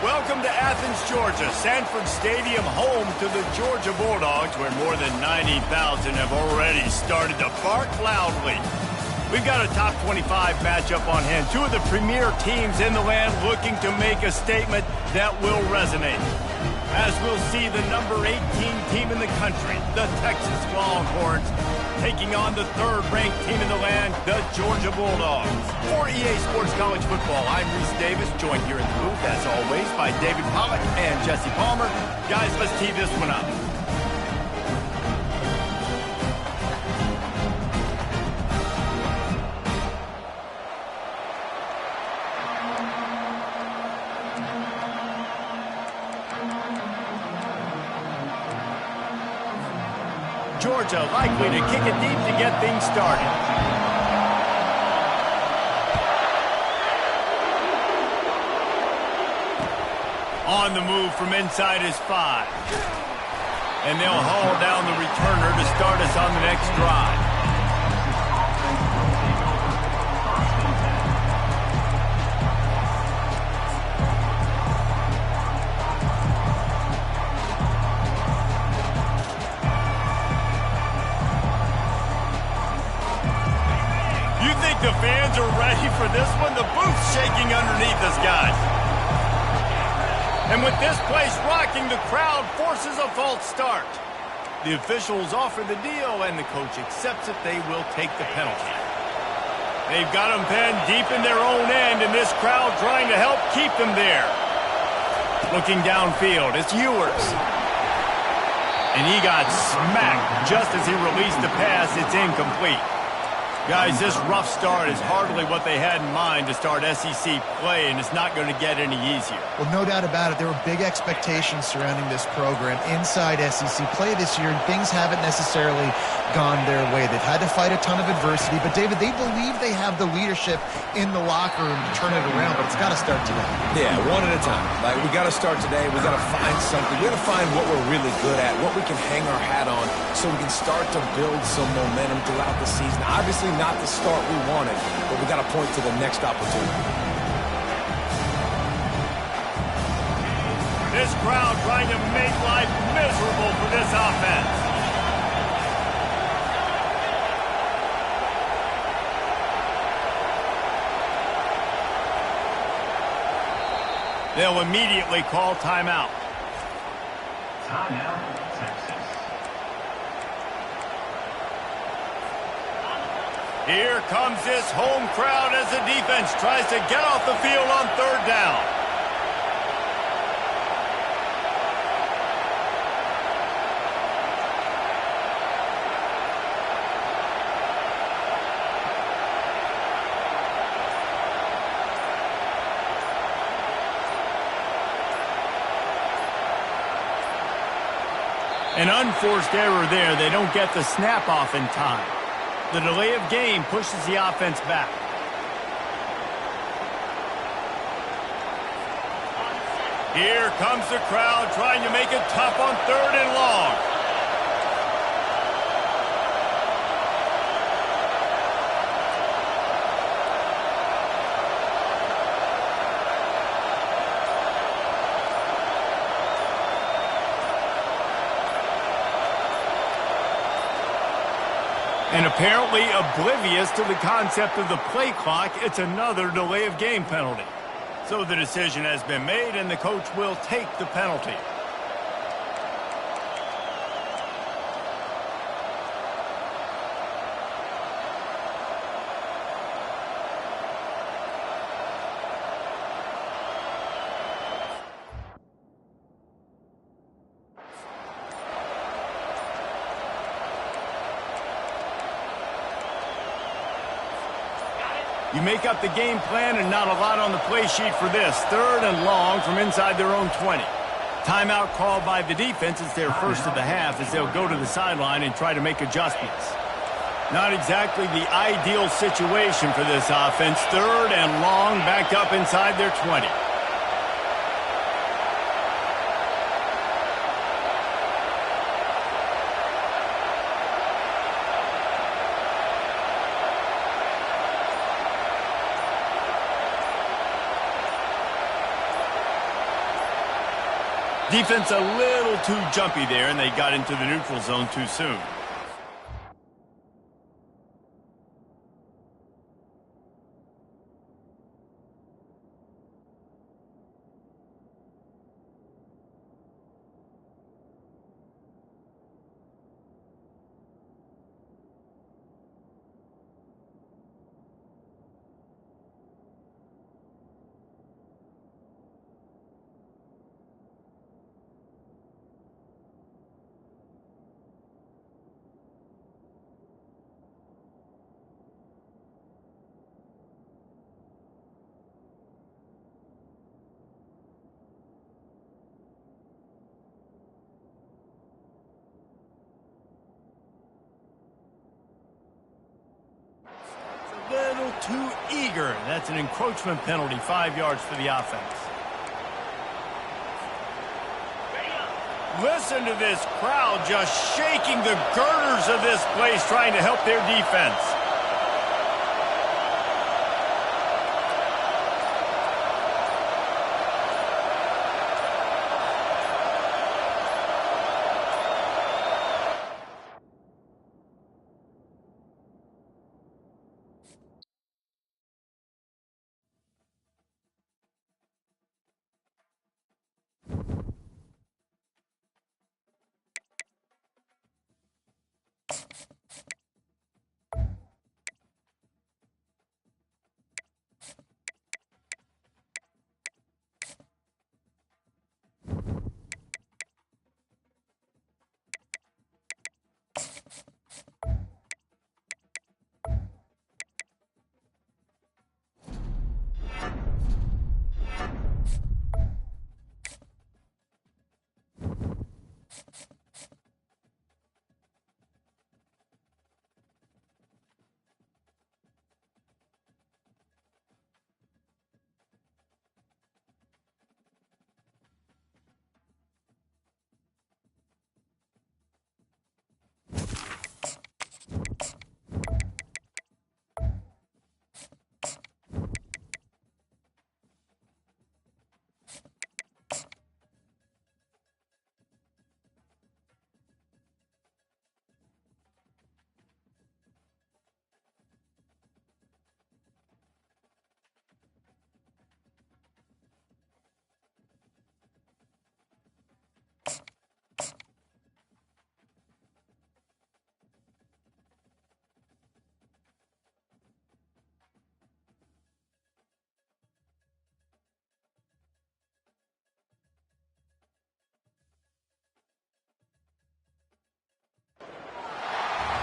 Welcome to Athens, Georgia, Sanford Stadium, home to the Georgia Bulldogs, where more than 90,000 have already started to bark loudly. We've got a top 25 matchup on hand. Two of the premier teams in the land looking to make a statement that will resonate. As we'll see the number 18 team in the country, the Texas Longhorns, taking on the third-ranked team in the land, the Georgia Bulldogs. For EA Sports College Football, I'm Reese Davis, joined here in the booth, as always, by David Pollack and Jesse Palmer. Guys, let's tee this one up. Georgia likely to kick it deep to get things started. On the move from inside his 5. And they'll haul down the returner to start us on the next drive. The fans are ready for this one. The booth's shaking underneath us, guys. And with this place rocking, the crowd forces a false start. The officials offer the deal, and the coach accepts it. They will take the penalty. They've got them pinned deep in their own end, and this crowd trying to help keep them there. Looking downfield, it's Ewers. And he got smacked just as he released the pass. It's incomplete. Guys, this rough start is hardly what they had in mind to start SEC play, and it's not going to get any easier. Well, no doubt about it. There were big expectations surrounding this program inside SEC play this year, and things haven't necessarily gone their way. They've had to fight a ton of adversity, but, David, they believe they have the leadership in the locker room to turn it around, but it's got to start today. Yeah, one at a time. Like, we got to start today. We got to find something. We got to find what we're really good at, what we can hang our hat on, so we can start to build some momentum throughout the season. Obviously, not the start we wanted, but we got to point to the next opportunity. This crowd trying to make life miserable for this offense. They'll immediately call timeout. Timeout, Texas. Here comes this home crowd as the defense tries to get off the field on third down. An unforced error there. They don't get the snap off in time. The delay of game pushes the offense back. Here comes the crowd trying to make it tough on third and long. And apparently oblivious to the concept of the play clock, it's another delay of game penalty. So the decision has been made, and the coach will take the penalty. You make up the game plan and not a lot on the play sheet for this. Third and long from inside their own 20. Timeout called by the defense. It's their first of the half as they'll go to the sideline and try to make adjustments. Not exactly the ideal situation for this offense. Third and long backed up inside their 20. Defense a little too jumpy there, and they got into the neutral zone too soon. Little too eager. That's an encroachment penalty, 5 yards for the offense. Listen to this crowd just shaking the girders of this place, trying to help their defense.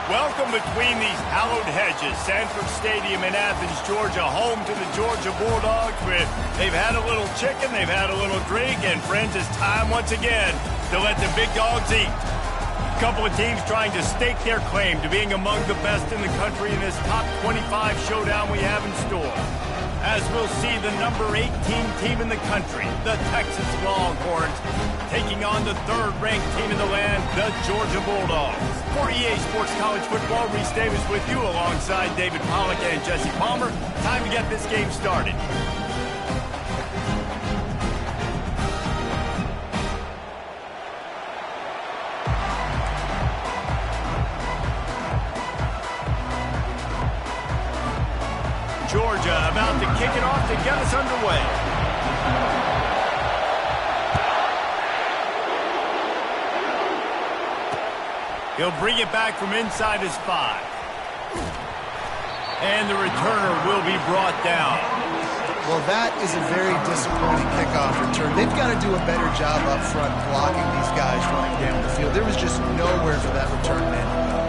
Welcome between these hallowed hedges. Sanford Stadium in Athens, Georgia, home to the Georgia Bulldogs. Where they've had a little chicken, they've had a little drink, and friends, it's time once again to let the big dogs eat. A couple of teams trying to stake their claim to being among the best in the country in this top 25 showdown we have in store. As we'll see the number 18 team in the country, the Texas Longhorns, taking on the third-ranked team in the land, the Georgia Bulldogs. For EA Sports College Football, Reese Davis with you alongside David Pollack and Jesse Palmer. Time to get this game started. Georgia about to kick it off to get us underway. He'll bring it back from inside his 5. And the returner will be brought down. Well, that is a very disappointing kickoff return. They've got to do a better job up front blocking these guys running down the field. There was just nowhere for that return man to go.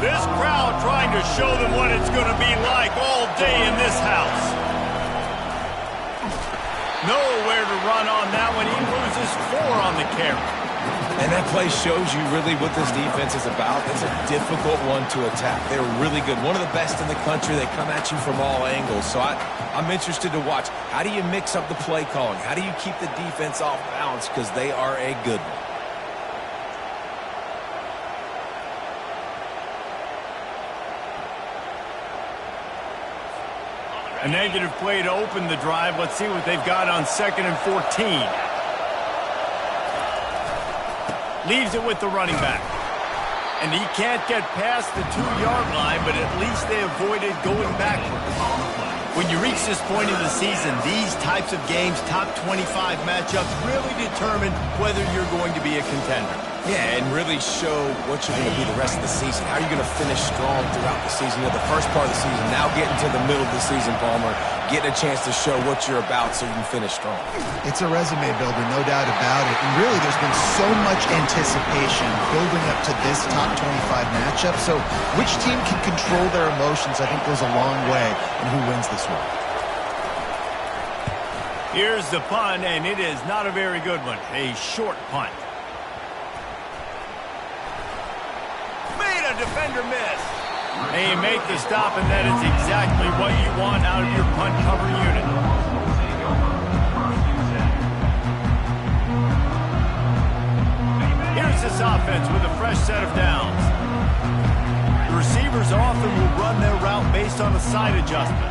This crowd trying to show them what it's going to be like all day in this house. Nowhere to run on that one. He loses 4 on the carry. And that play shows you really what this defense is about. It's a difficult one to attack. They're really good. One of the best in the country. They come at you from all angles. So I'm interested to watch. How do you mix up the play calling? How do you keep the defense off balance? Because they are a good one. A negative play to open the drive. Let's see what they've got on 2nd and 14. Leaves it with the running back. And he can't get past the 2-yard line, but at least they avoided going backwards. When you reach this point in the season, these types of games, top 25 matchups, really determine whether you're going to be a contender. Yeah, and really show what you're going to be the rest of the season. How are you going to finish strong throughout the season? You know, the first part of the season, now getting to the middle of the season, Palmer, getting a chance to show what you're about so you can finish strong. It's a resume builder, no doubt about it. And really, there's been so much anticipation building up to this top 25 matchup. So which team can control their emotions, I think, goes a long way in who wins this one. Here's the punt, and it is not a very good one. A short punt. Defender miss. And you make the stop, and that is exactly what you want out of your punt cover unit. Here's this offense with a fresh set of downs. The receivers often will run their route based on a side adjustment.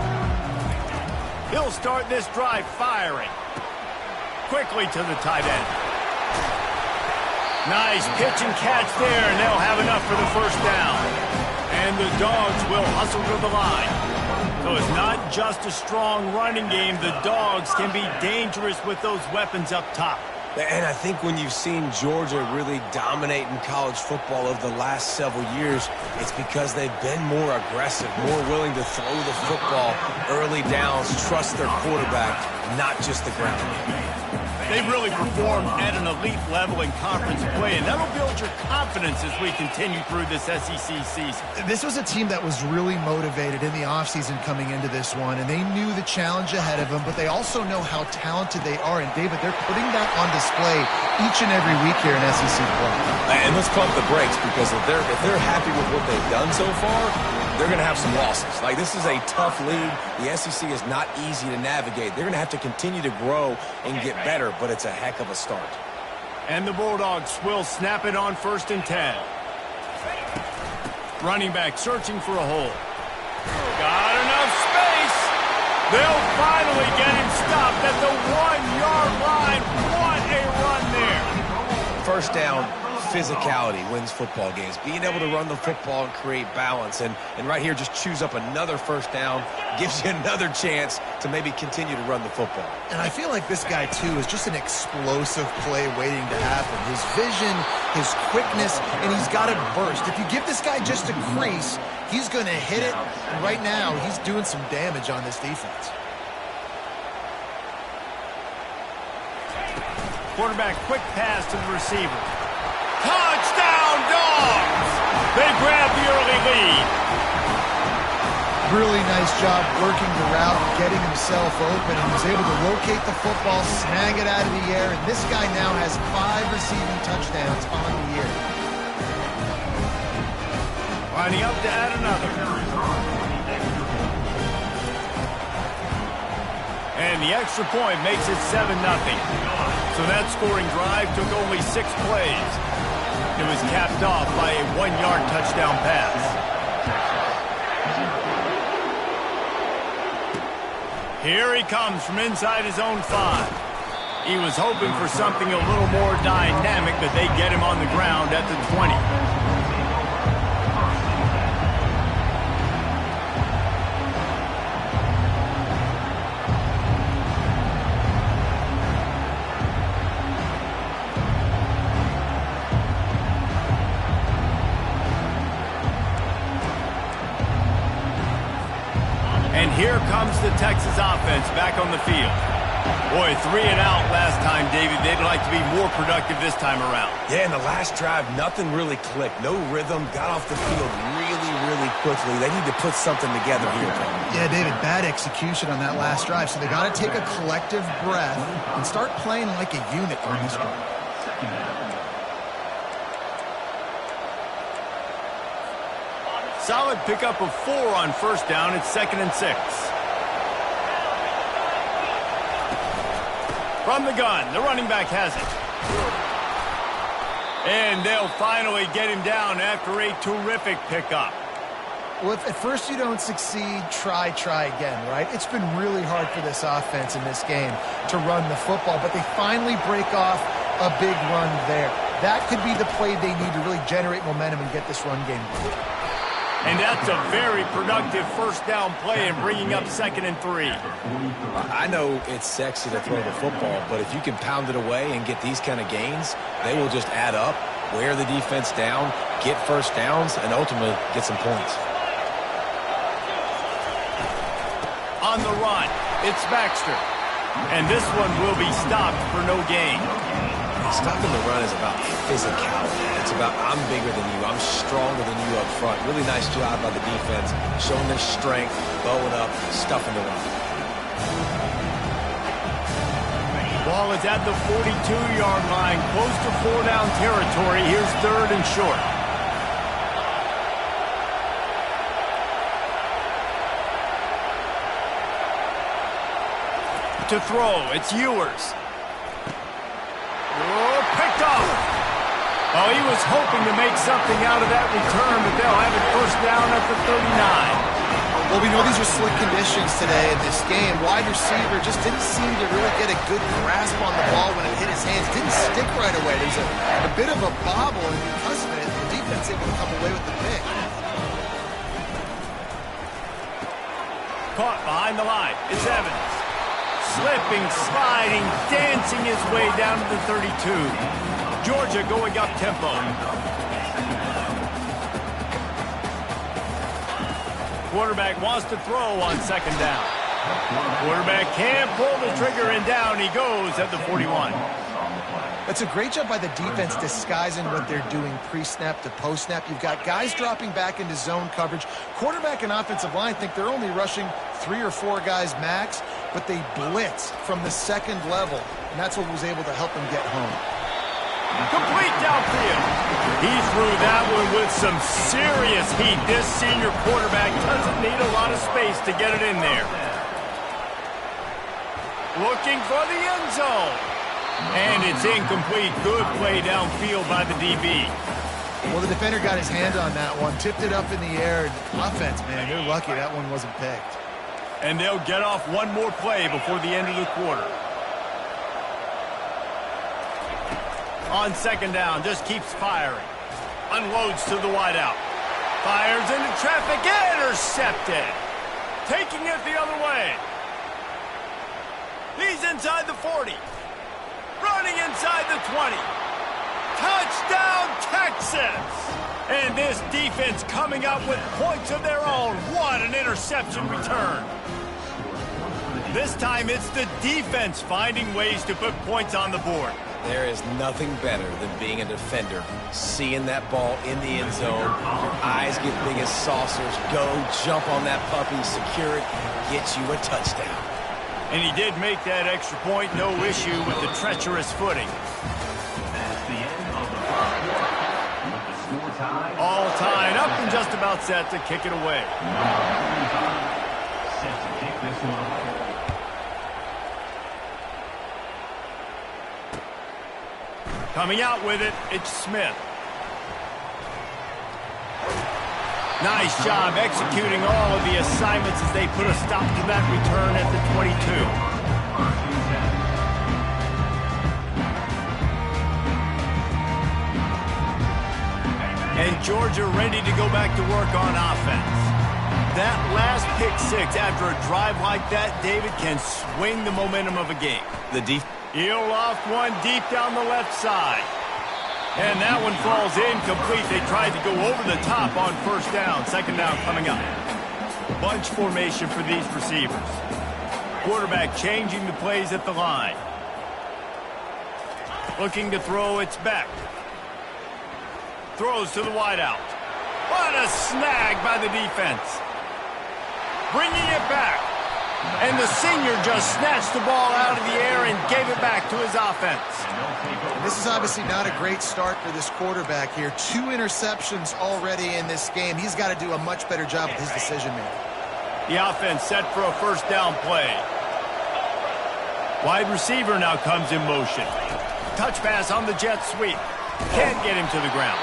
He'll start this drive firing. Quickly to the tight end. Nice pitch and catch there, and they'll have enough for the first down. And the Dogs will hustle to the line. So it's not just a strong running game. The Dogs can be dangerous with those weapons up top. And I think when you've seen Georgia really dominate in college football over the last several years, it's because they've been more aggressive, more willing to throw the football early downs, trust their quarterback, not just the ground game. They've really performed at an elite level in conference play, and that'll build your confidence as we continue through this SEC season. This was a team that was really motivated in the offseason coming into this one, and they knew the challenge ahead of them, but they also know how talented they are. And, David, they're putting that on display each and every week here in SEC play. And let's pump the brakes, because if they're happy with what they've done so far, they're going to have some losses. Like, this is a tough league. The SEC is not easy to navigate. They're going to have to continue to grow and get better, but it's a heck of a start. And the Bulldogs will snap it on 1st and 10. Running back searching for a hole. Got enough space. They'll finally get him stopped at the 1-yard line. What a run there. First down. Physicality wins football games. Being able to run the football and create balance. And right here, just choose up another first down. Gives you another chance to maybe continue to run the football. And I feel like this guy, too, is just an explosive play waiting to happen. His vision, his quickness, and he's got it burst. If you give this guy just a crease, he's going to hit it. And right now, he's doing some damage on this defense. Quarterback quick pass to the receiver. Touchdown, Dogs! They grab the early lead. Really nice job working the route, getting himself open, and was able to locate the football, snag it out of the air, and this guy now has 5 receiving touchdowns on the year. Lining up to add another. And the extra point makes it 7-0. So that scoring drive took only 6 plays. It was capped off by a 1-yard touchdown pass. Here he comes from inside his own 5. He was hoping for something a little more dynamic, but they get him on the ground at the 20. And here comes the Texas offense back on the field. Boy, 3 and out last time, David. They'd like to be more productive this time around. Yeah, in the last drive, nothing really clicked. No rhythm, got off the field really quickly. They need to put something together here. Yeah, David, bad execution on that last drive. So they got to take a collective breath and start playing like a unit on this drive. Solid pickup of 4 on first down. It's 2nd and 6. From the gun, the running back has it. And they'll finally get him down after a terrific pickup. Well, if at first you don't succeed, try again, right? It's been really hard for this offense in this game to run the football, but they finally break off a big run there. That could be the play they need to really generate momentum and get this run game going. And that's a very productive first down play and bringing up 2nd and 3. I know it's sexy to throw the football, but if you can pound it away and get these kind of gains, they will just add up, wear the defense down, get first downs, and ultimately get some points. On the run, it's Baxter. And this one will be stopped for no gain. Stopping the run is about physicality. It's about I'm bigger than you, I'm stronger than you up front. Really nice job by the defense, showing their strength, bowing up, stuffing the run. Ball is at the 42-yard line, close to 4-down territory. Here's 3rd and short. To throw, it's Ewers. Oh, picked off. Oh, he was hoping to make something out of that return, but they'll have it first down at the 39. Well, we know these are slick conditions today in this game. Wide receiver just didn't seem to really get a good grasp on the ball when it hit his hands. Didn't stick right away. There's a bit of a bobble, and because of it, the defense able to come away with the pick. Caught behind the line. It's Evans. Slipping, sliding, dancing his way down to the 32. Georgia going up tempo. Quarterback wants to throw on 2nd down. Quarterback can't pull the trigger, and down he goes at the 41. It's a great job by the defense disguising what they're doing pre-snap to post-snap. You've got guys dropping back into zone coverage. Quarterback and offensive line think they're only rushing 3 or 4 guys max, but they blitz from the 2nd level, and that's what was able to help them get home. Complete downfield. He threw that one with some serious heat. This senior quarterback doesn't need a lot of space to get it in there. Looking for the end zone. And it's incomplete. Good play downfield by the DB. Well, the defender got his hand on that one, tipped it up in the air. Offense, man, they're lucky that one wasn't picked. And they'll get off one more play before the end of the quarter. On 2nd down, just keeps firing. Unloads to the wideout. Fires into traffic, intercepted. Taking it the other way. He's inside the 40. Running inside the 20. Touchdown, Texas! And this defense coming up with points of their own. What an interception return. This time it's the defense finding ways to put points on the board. There is nothing better than being a defender, seeing that ball in the end zone, your eyes get big as saucers, go jump on that puppy, secure it, get you a touchdown. And he did make that extra point, no issue with the treacherous footing. All tied up and just about set to kick it away. Coming out with it, it's Smith. Nice job executing all of the assignments as they put a stop to that return at the 22. And Georgia ready to go back to work on offense. That last pick six after a drive like that, David, can swing the momentum of a game. He'll loft one deep down the left side. And that one falls incomplete. They tried to go over the top on first down. 2nd down coming up. Bunch formation for these receivers. Quarterback changing the plays at the line. Looking to throw, it's back. Throws to the wideout. What a snag by the defense. Bringing it back. And the senior just snatched the ball out of the air and gave it back to his offense. This is obviously not a great start for this quarterback here. 2 interceptions already in this game. He's got to do a much better job with his decision-making. The offense set for a first down play. Wide receiver now comes in motion. Touch pass on the jet sweep. Can't get him to the ground.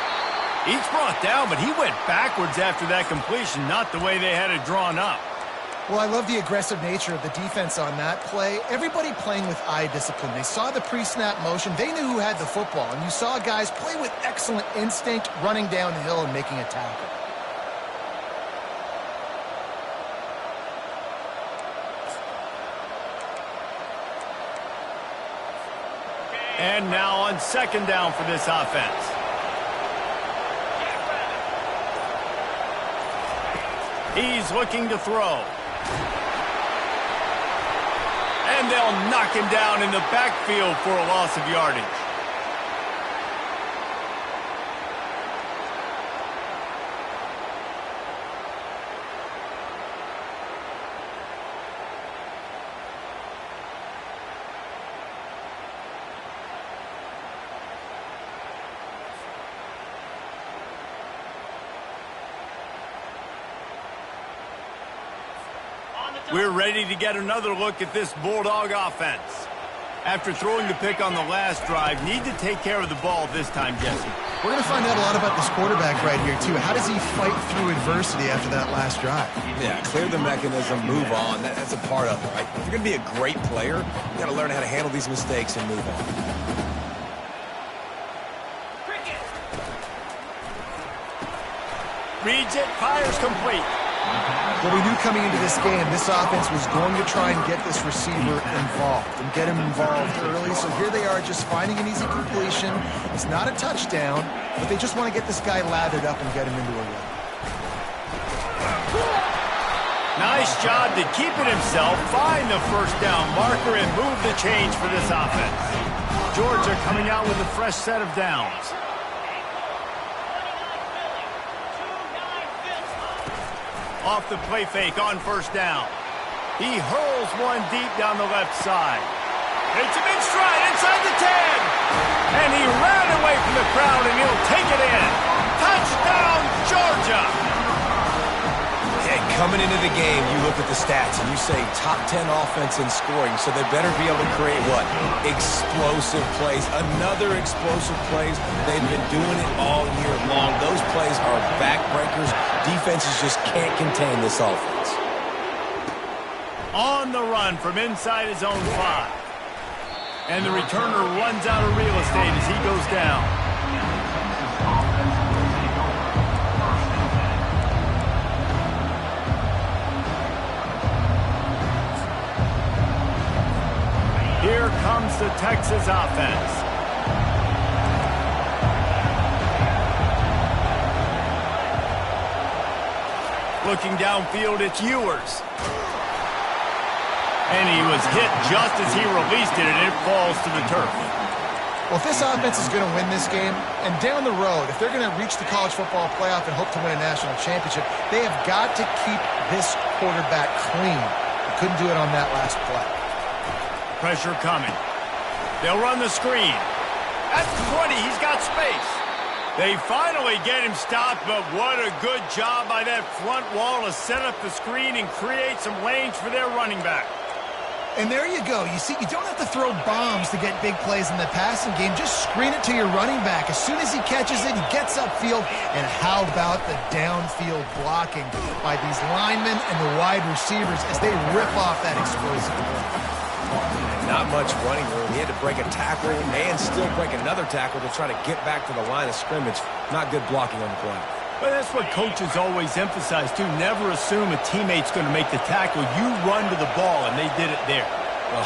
He's brought down, but he went backwards after that completion, not the way they had it drawn up. Well, I love the aggressive nature of the defense on that play. Everybody playing with eye discipline. They saw the pre-snap motion. They knew who had the football. And you saw guys play with excellent instinct, running down the hill and making a tackle. And now on second down for this offense. He's looking to throw. And they'll knock him down in the backfield for a loss of yardage. We're ready to get another look at this Bulldog offense. After throwing the pick on the last drive, need to take care of the ball this time, Jesse. We're going to find out a lot about this quarterback right here, too. How does he fight through adversity after that last drive? Yeah, clear the mechanism, move on. That's a part of it, right? If you're going to be a great player, you got to learn how to handle these mistakes and move on. Reads it, fires complete. Well, we knew coming into this game, this offense was going to try and get this receiver involved and get him involved early. So here they are just finding an easy completion. It's not a touchdown, but they just want to get this guy lathered up and get him into a run. Nice job to keep it himself, find the first down marker, and move the change for this offense. Georgia coming out with a fresh set of downs. Off the play fake on first down. He hurls one deep down the left side. Hits him in stride inside the 10. And he ran away from the crowd, and he'll take it in. Touchdown, Georgia! Hey, coming into the game, you look at the stats, and you say top 10 offense in scoring, so they better be able to create what? Explosive plays. Another explosive plays. They've been doing it all year long. Those plays are backbreakers. Defenses just can't contain this offense. On the run from inside his own 5. And the returner runs out of real estate as he goes down. Here comes the Texas offense. Looking downfield, it's Ewers. And he was hit just as he released it, and it falls to the turf. Well, if this offense is going to win this game, and down the road, if they're going to reach the college football playoff and hope to win a national championship, they have got to keep this quarterback clean. They couldn't do it on that last play. Pressure coming. They'll run the screen. At 20, he's got space. They finally get him stopped, but what a good job by that front wall to set up the screen and create some lanes for their running back. And there you go. You see, you don't have to throw bombs to get big plays in the passing game. Just screen it to your running back. As soon as he catches it, he gets upfield. And how about the downfield blocking by these linemen and the wide receivers as they rip off that explosive play. Not much running room. He had to break a tackle and still break another tackle to try to get back to the line of scrimmage. Not good blocking on the play. But that's what coaches always emphasize, too. Never assume a teammate's going to make the tackle. You run to the ball, and they did it there.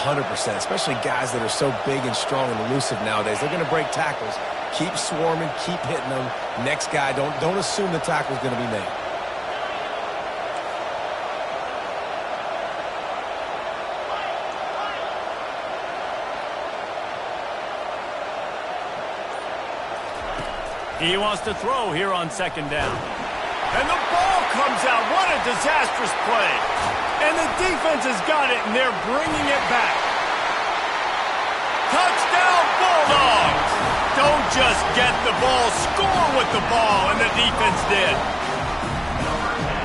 100%, especially guys that are so big and strong and elusive nowadays. They're going to break tackles. Keep swarming, keep hitting them. Next guy, don't assume the tackle's going to be made. He wants to throw here on second down. And the ball comes out. What a disastrous play. And the defense has got it, and they're bringing it back. Touchdown, Bulldogs! Don't just get the ball, score with the ball, and the defense did.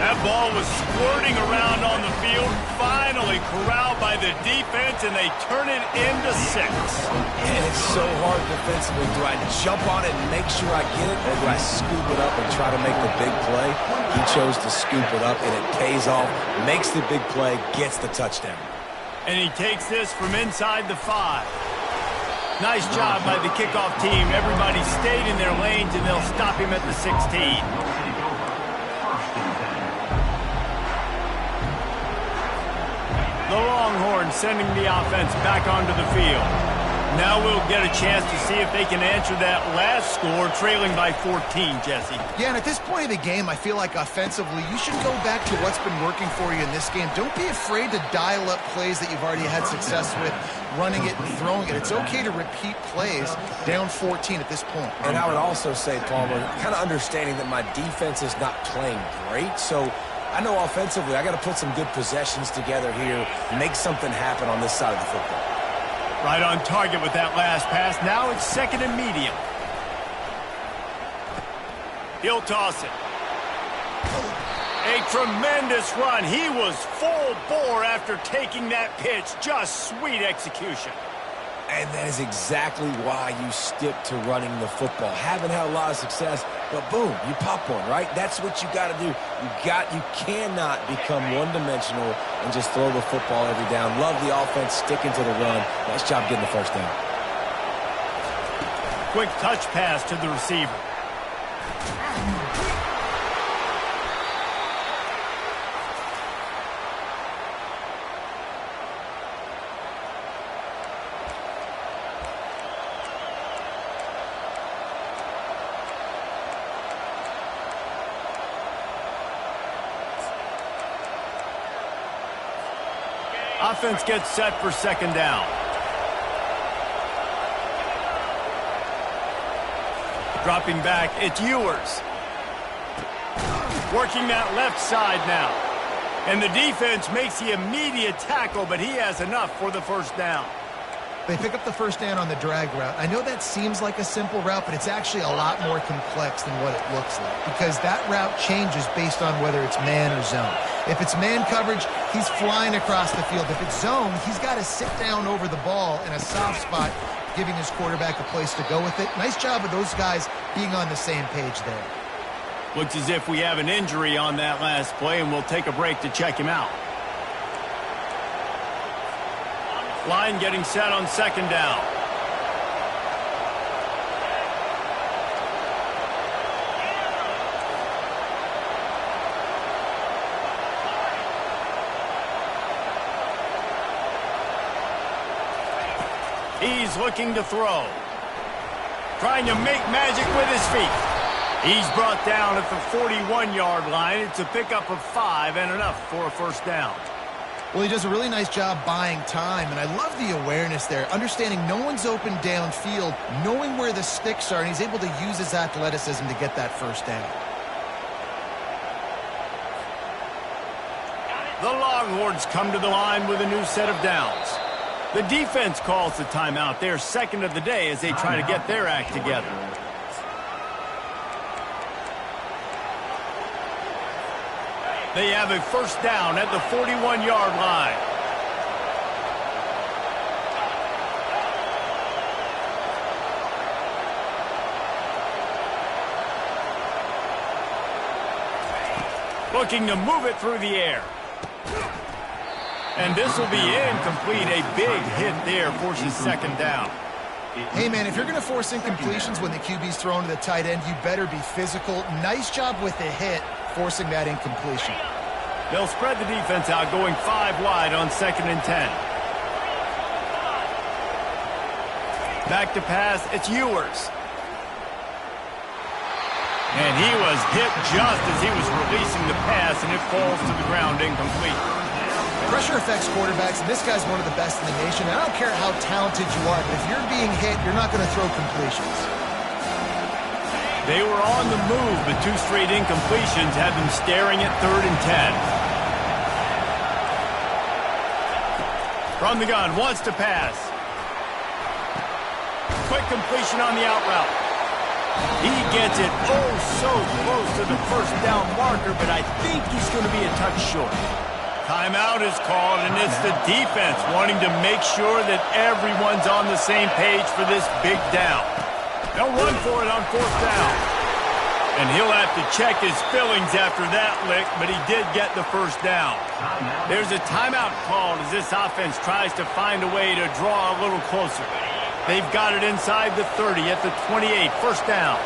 That ball was squirting around on the field, finally corralled by the defense, and they turn it into 6. And it's so hard defensively. Do I jump on it and make sure I get it, or do I scoop it up and try to make the big play? He chose to scoop it up, and it pays off, makes the big play, gets the touchdown. And he takes this from inside the 5. Nice job by the kickoff team. Everybody stayed in their lanes, and they'll stop him at the 16. The Longhorns sending the offense back onto the field. Now we'll get a chance to see if they can answer that last score, trailing by 14, Jesse. Yeah, and at this point of the game, I feel like offensively, you should go back to what's been working for you in this game. Don't be afraid to dial up plays that you've already had success with, running it and throwing it. It's okay to repeat plays down 14 at this point. And I would also say, Palmer, kind of understanding that my defense is not playing great, so I know offensively I got to put some good possessions together here, make something happen on this side of the football. Right on target with that last pass. Now it's 2nd and medium. He'll toss it. A tremendous run. He was full bore after taking that pitch. Just sweet execution. And that is exactly why you stick to running the football. Haven't had a lot of success, but boom, you pop one, right? That's what you got to do. You cannot become one-dimensional and just throw the football every down. Love the offense sticking to the run. Nice job getting the first down. Quick touch pass to the receiver. Offense gets set for 2nd down. Dropping back, it's Ewers. Working that left side now. And the defense makes the immediate tackle, but he has enough for the first down. They pick up the first down on the drag route. I know that seems like a simple route, but it's actually a lot more complex than what it looks like, because that route changes based on whether it's man or zone. If it's man coverage, he's flying across the field. If it's zone, he's got to sit down over the ball in a soft spot, giving his quarterback a place to go with it. Nice job of those guys being on the same page there. Looks as if we have an injury on that last play, and we'll take a break to check him out. Line getting set on 2nd down. He's looking to throw. Trying to make magic with his feet. He's brought down at the 41-yard line. It's a pickup of 5 and enough for a first down. Well, he does a really nice job buying time, and I love the awareness there, understanding no one's open downfield, knowing where the sticks are, and he's able to use his athleticism to get that first down. The Longhorns come to the line with a new set of downs. The defense calls the timeout. They're 2nd of the day as they try to get their act together. They have a first down at the 41-yard line. Looking to move it through the air. And this will be incomplete. A big hit there forces 2nd down. Hey, man, if you're going to force incompletions when the QB's thrown to the tight end, you better be physical. Nice job with the hit, forcing that incompletion. They'll spread the defense out, going 5 wide on 2nd and 10. Back to pass, it's Ewers. And he was hit just as he was releasing the pass, and it falls to the ground incomplete. Pressure affects quarterbacks, and this guy's one of the best in the nation. I don't care how talented you are, but if you're being hit, you're not going to throw completions. They were on the move, but 2 straight incompletions had them staring at 3rd and 10. From the gun, wants to pass. Quick completion on the out route. He gets it oh so close to the first down marker, but I think he's going to be a touch short. Timeout is called, and it's the defense wanting to make sure that everyone's on the same page for this big down. They'll run for it on fourth down. And he'll have to check his fillings after that lick, but he did get the first down. There's a timeout called as this offense tries to find a way to draw a little closer. They've got it inside the 30 at the 28, first down.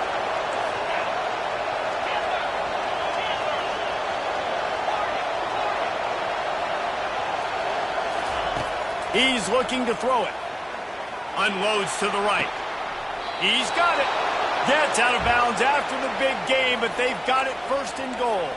He's looking to throw it. Unloads to the right. He's got it. Gets out of bounds after the big game, but they've got it first and goal.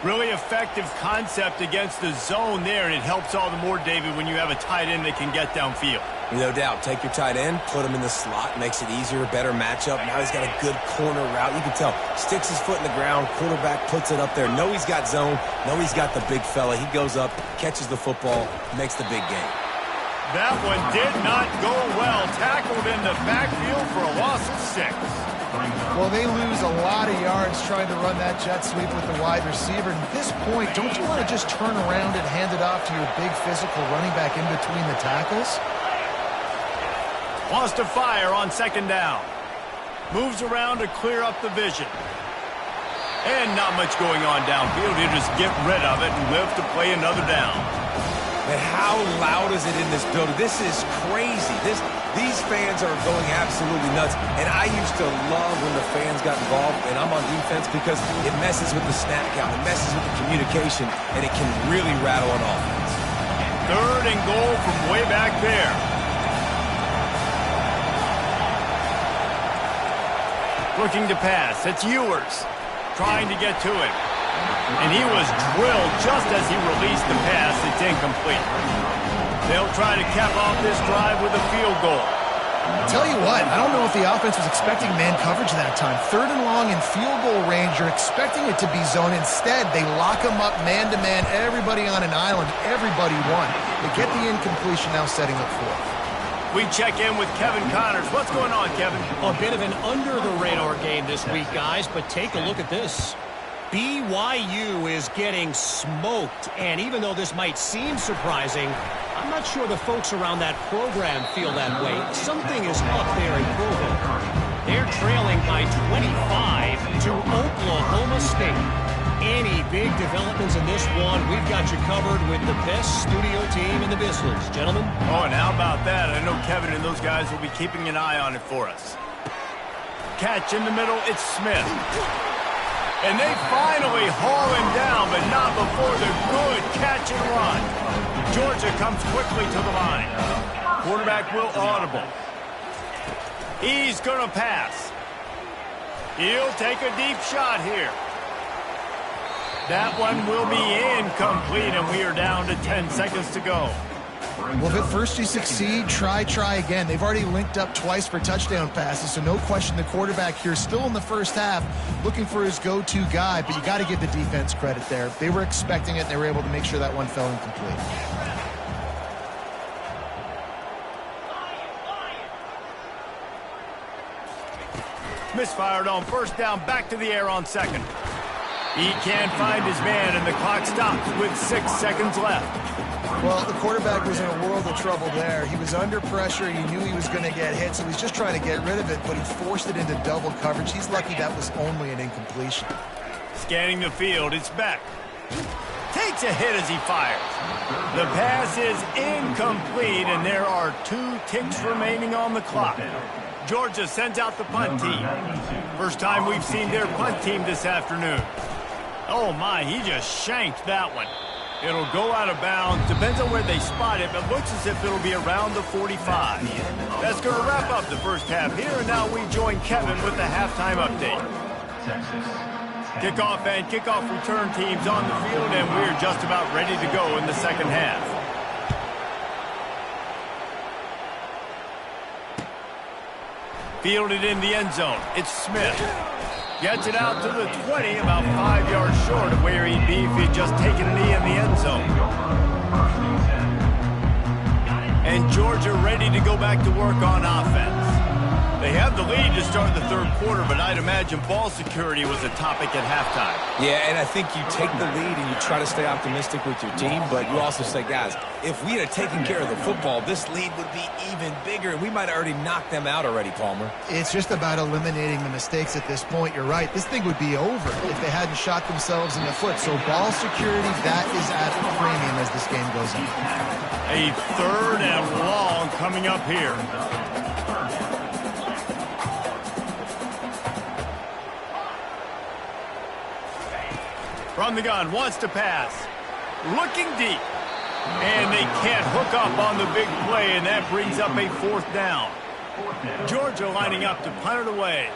Really effective concept against the zone there, and it helps all the more, David, when you have a tight end that can get downfield. No doubt. Take your tight end, put him in the slot, makes it easier, better matchup. Now he's got a good corner route. You can tell. Sticks his foot in the ground, quarterback puts it up there. Know he's got zone. Know he's got the big fella. He goes up, catches the football, makes the big game. That one did not go well. Tackled in the backfield for a loss of 6. Well, they lose a lot of yards trying to run that jet sweep with the wide receiver. And at this point, don't you want to just turn around and hand it off to your big physical running back in between the tackles? Wants to fire on second down. Moves around to clear up the vision. And not much going on downfield. He'll just get rid of it and live to play another down. But how loud is it in this building? This is crazy. These fans are going absolutely nuts. And I used to love when the fans got involved, and I'm on defense because it messes with the snap count. It messes with the communication, and it can really rattle an offense. Third and goal from way back there. Looking to pass. It's Ewers trying to get to it. And he was drilled just as he released the pass. It's incomplete. They'll try to cap off this drive with a field goal. Tell you what, I don't know if the offense was expecting man coverage that time. Third and long in field goal range, you're expecting it to be zone. Instead, they lock them up man-to-man, everybody on an island, everybody won. They get the incompletion now setting up fourth. We check in with Kevin Connors. What's going on, Kevin? A bit of an under-the-radar game this week, guys, but take a look at this. BYU is getting smoked, and even though this might seem surprising, I'm not sure the folks around that program feel that way. Something is up there in Provo. They're trailing by 25 to Oklahoma State. Any big developments in this one, we've got you covered with the best studio team in the business. Gentlemen? Oh, and how about that? I know Kevin and those guys will be keeping an eye on it for us. Catch in the middle, it's Smith. And they finally haul him down, but not before the good catch and run. Georgia comes quickly to the line. Quarterback will audible. He's going to pass. He'll take a deep shot here. That one will be incomplete, and we are down to 10 seconds to go. Well, if at first you succeed, try again. They've already linked up twice for touchdown passes, so no question the quarterback here still in the first half looking for his go-to guy, but you got to give the defense credit there. They were expecting it, and they were able to make sure that one fell incomplete. Misfired on first down, back to the air on second. He can't find his man, and the clock stops with 6 seconds left. Well, the quarterback was in a world of trouble there. He was under pressure. He knew he was going to get hit, so he's just trying to get rid of it, but he forced it into double coverage. He's lucky that was only an incompletion. Scanning the field, it's back. Takes a hit as he fires. The pass is incomplete, and there are 2 ticks remaining on the clock. Georgia sends out the punt team. First time we've seen their punt team this afternoon. Oh, my, he just shanked that one. It'll go out of bounds. Depends on where they spot it, but looks as if it'll be around the 45. That's going to wrap up the first half here, and now we join Kevin with the halftime update. Kickoff and kickoff return teams on the field, and we're just about ready to go in the second half. Fielded in the end zone. It's Smith. Gets it out to the 20, about 5 yards short of where he'd be if he'd just taken a knee in the end zone. And Georgia ready to go back to work on offense. The They have the lead to start the third quarter, but I'd imagine ball security was a topic at halftime. Yeah, and I think you take the lead and you try to stay optimistic with your team, but you also say, guys, if we had taken care of the football, this lead would be even bigger, and we might have already knocked them out already, Palmer. It's just about eliminating the mistakes at this point. You're right. This thing would be over if they hadn't shot themselves in the foot. So ball security, that is at a premium as this game goes on. A third and long coming up here. From the gun, wants to pass. Looking deep. And they can't hook up on the big play, and that brings up a fourth down. Georgia lining up to punt it away.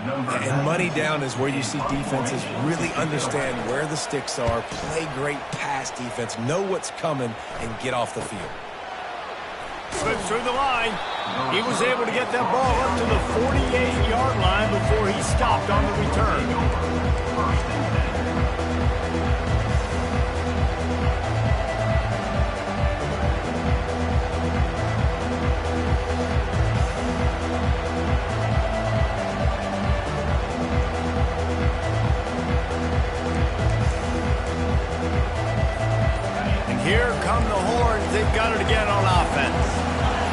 And money down is where you see defenses really understand where the sticks are, play great pass defense, know what's coming, and get off the field. Slips through the line. He was able to get that ball up to the 48-yard line before he stopped on the return. Here come the Horns. They've got it again on offense.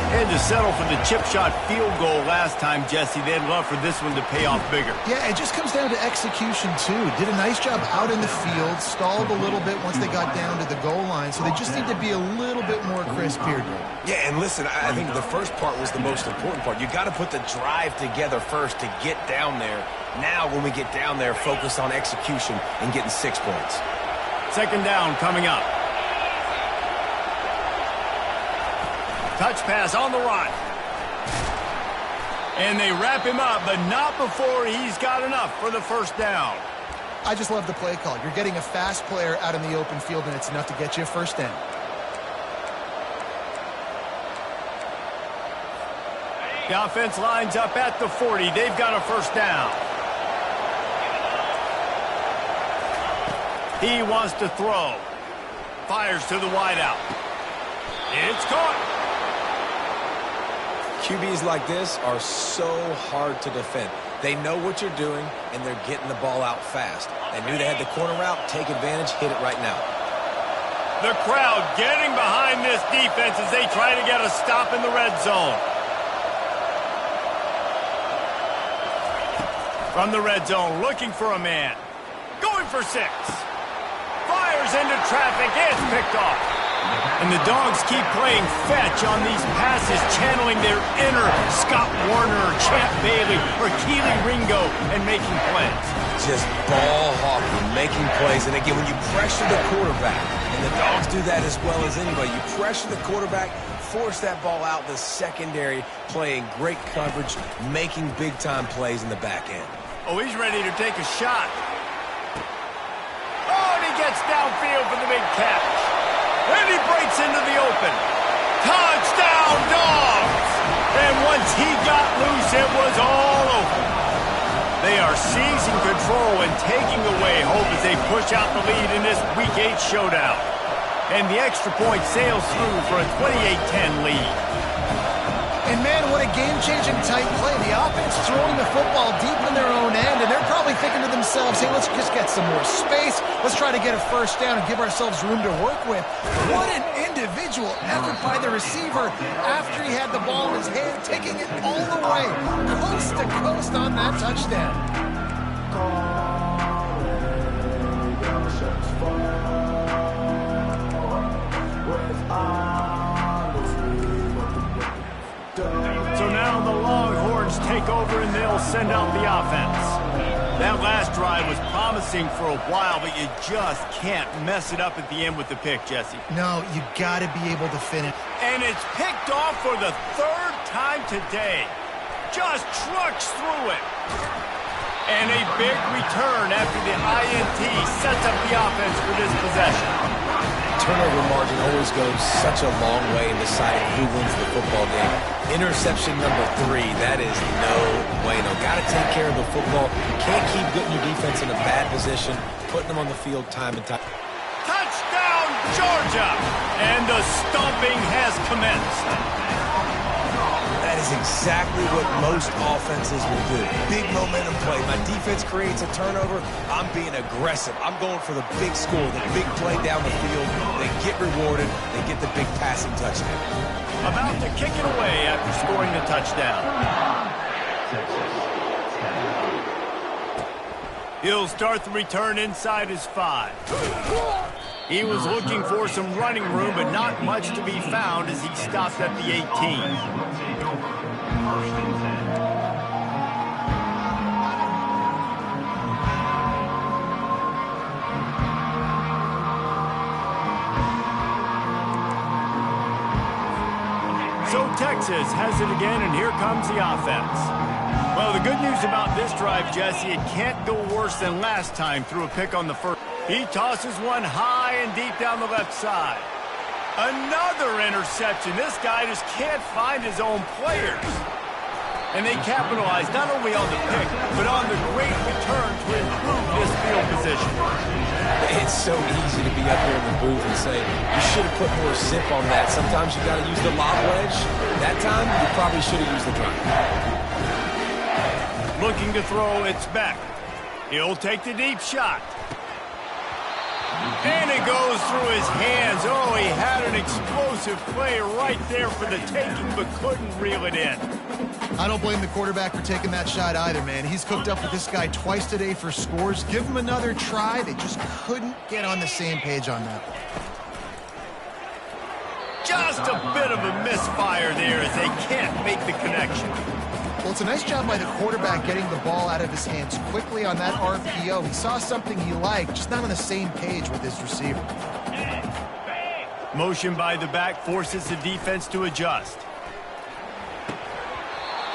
Had to settle for the chip shot field goal last time, Jesse. They'd love for this one to pay off bigger. Yeah, it just comes down to execution, too. Did a nice job out in the field, stalled a little bit once they got down to the goal line, so they just need to be a little bit more crisp here. Yeah, and listen, I think the first part was the most important part. You got to put the drive together first to get down there. Now, when we get down there, focus on execution and getting 6 points. Second down coming up. Touch pass on the run. And they wrap him up, but not before he's got enough for the first down. I just love the play call. You're getting a fast player out in the open field, and it's enough to get you a first down. The offense lines up at the 40. They've got a first down. He wants to throw. Fires to the wideout. It's caught. QBs like this are so hard to defend. They know what you're doing, and they're getting the ball out fast. They knew they had the corner route. Take advantage. Hit it right now. The crowd getting behind this defense as they try to get a stop in the red zone. From the red zone, looking for a man. Going for 6. Fires into traffic. It's picked off. And the Dogs keep playing fetch on these passes, channeling their inner Scott Warner, Champ Bailey, or Keely Ringo, and making plays. Just ball hawking, making plays. And again, when you pressure the quarterback, and the Dogs do that as well as anybody, you pressure the quarterback, force that ball out the secondary, playing great coverage, making big-time plays in the back end. Oh, he's ready to take a shot. Oh, and he gets downfield for the big catch. And he breaks into the open. Touchdown, Dogs! And once he got loose, it was all over. They are seizing control and taking away hope as they push out the lead in this Week 8 showdown. And the extra point sails through for a 28-10 lead. And, man, what a game-changing tight play. The offense throwing the football deep in their own end, and they're probably thinking to themselves, hey, let's just get some more space. Let's try to get a first down and give ourselves room to work with. What an individual effort by the receiver after he had the ball in his hand, taking it all the way, coast to coast on that touchdown. So now the Longhorns take over and they'll send out the offense. That last drive was promising for a while, but you just can't mess it up at the end with the pick, Jesse. No, you got to be able to finish. And it's picked off for the third time today. Just trucks through it. And a big return after the INT sets up the offense for this possession. Turnover margin always goes such a long way in deciding who wins the football game. Interception number 3, that is no bueno. Got to take care of the football. Can't keep putting your defense in a bad position, putting them on the field time and time. Touchdown, Georgia! And the stomping has commenced. That That is exactly what most offenses will do. Big momentum play. My defense creates a turnover. I'm being aggressive. I'm going for the big score, the big play down the field. They get rewarded. They get the big passing touchdown. About to kick it away after scoring the touchdown. He'll start the return inside his 5. He was looking for some running room, but not much to be found as he stopped at the 18. So Texas has it again, and here comes the offense. Well, the good news about this drive, Jesse, it can't go worse than last time through a pick on the first. He tosses one high and deep down the left side. Another interception. This guy just can't find his own players. And they capitalize not only on the pick, but on the great return to improve this field position. It's so easy to be up here in the booth and say, you should have put more zip on that. Sometimes you got to use the lob wedge. That time, you probably should have used the drive. Looking to throw, it's back. He'll take the deep shot. And it goes through his hands. Oh, he had an explosive play right there for the taking, but couldn't reel it in. I don't blame the quarterback for taking that shot either, man. He's cooked up with this guy twice today for scores. Give him another try. They just couldn't get on the same page on that one. Just a bit of a misfire there as they can't make the connection. Well, it's a nice job by the quarterback getting the ball out of his hands quickly on that RPO. He saw something he liked, just not on the same page with his receiver. Motion by the back forces the defense to adjust.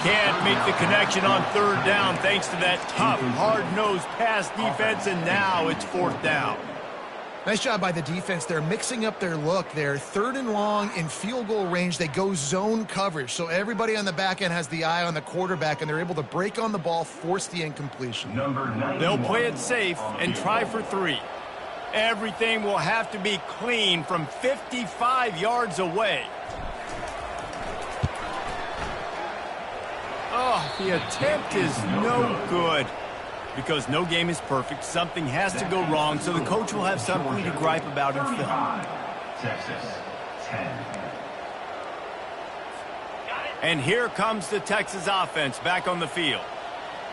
Can't make the connection on third down thanks to that tough, hard-nosed pass defense, and now it's fourth down. Nice job by the defense. They're mixing up their look. They're third and long in field goal range. They go zone coverage, so everybody on the back end has the eye on the quarterback, and they're able to break on the ball, force the incompletion. They'll play it safe and try for 3. Everything will have to be clean from 55 yards away. Oh, the attempt is no good. Because no game is perfect, something has to go wrong, so the coach will have something to gripe about in film. Texas, 10. And here comes the Texas offense back on the field.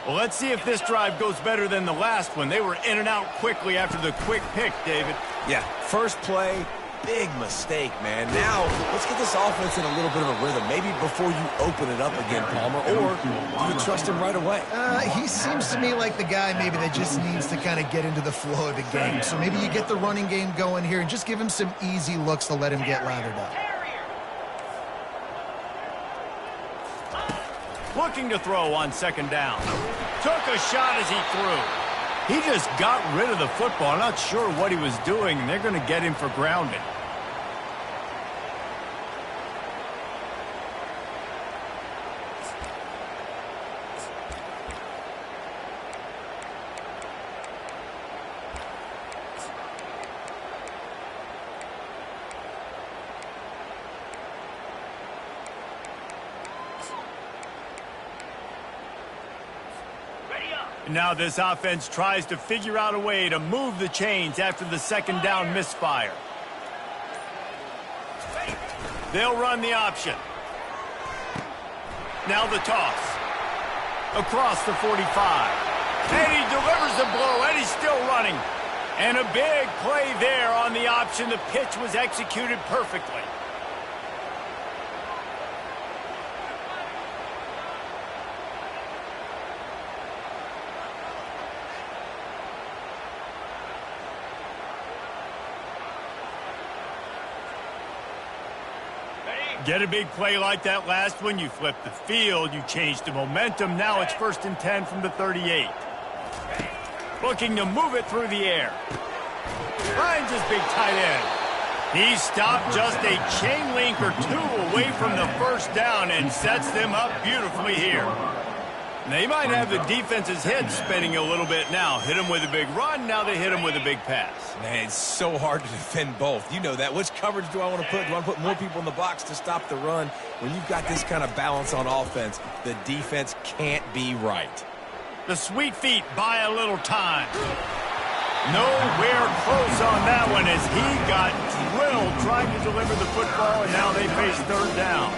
Well, let's see if this drive goes better than the last one. They were in and out quickly after the quick pick, David. Yeah, first play, big mistake, man. Now, let's get this offense in a little bit of a rhythm. Maybe before you open it up again, Palmer, or do you trust him right away? He seems to me like the guy maybe that just needs to kind of get into the flow of the game. So maybe you get the running game going here and just give him some easy looks to let him get lathered up. Looking to throw on second down. Took a shot as he threw. He just got rid of the football. I'm not sure what he was doing, and they're going to get him for grounding. Now this offense tries to figure out a way to move the chains after the second down misfire. They'll run the option. Now the toss. Across the 45. And he delivers the blow, and he's still running. And a big play there on the option. The pitch was executed perfectly. Get a big play like that last one, you flip the field, you change the momentum. Now it's 1st and 10 from the 38. Looking to move it through the air. Finds his big tight end. He stopped just a chain link or two away from the first down and sets them up beautifully here. They might have the defense's head spinning a little bit now. Hit them with a big run, now they hit them with a big pass. Man, it's so hard to defend both. You know that. Which coverage do I want to put? Do I want to put more people in the box to stop the run? When you've got this kind of balance on offense, the defense can't be right. The Sweet Feet buy a little time. Nowhere close on that one as he got drilled trying to deliver the football, and now they face third down.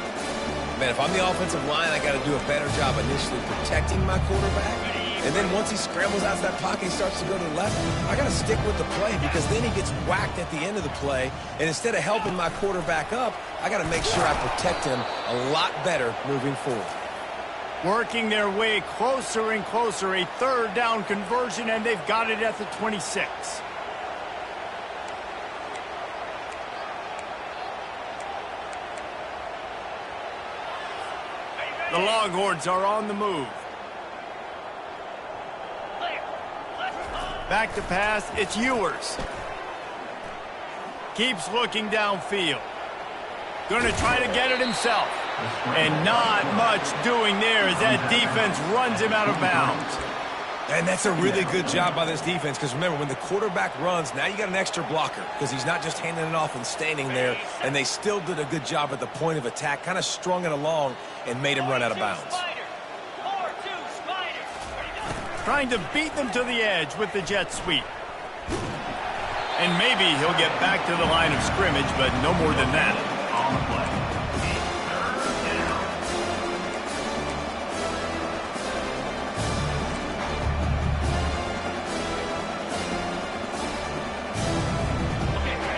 Man, if I'm the offensive line, I got to do a better job initially protecting my quarterback. And then once he scrambles out of that pocket and starts to go to the left, I got to stick with the play because then he gets whacked at the end of the play. And instead of helping my quarterback up, I got to make sure I protect him a lot better moving forward. Working their way closer and closer, a third down conversion, and they've got it at the 26. The Longhorns are on the move. Back to pass, it's Ewers. Keeps looking downfield. Going to try to get it himself. And not much doing there as that defense runs him out of bounds. And that's a really good job by this defense because remember, when the quarterback runs, now you got an extra blocker because he's not just handing it off and standing there. And they still did a good job at the point of attack, kind of strung it along and made him run out of bounds. Trying to beat them to the edge with the jet sweep. And maybe he'll get back to the line of scrimmage, but no more than that. On the play.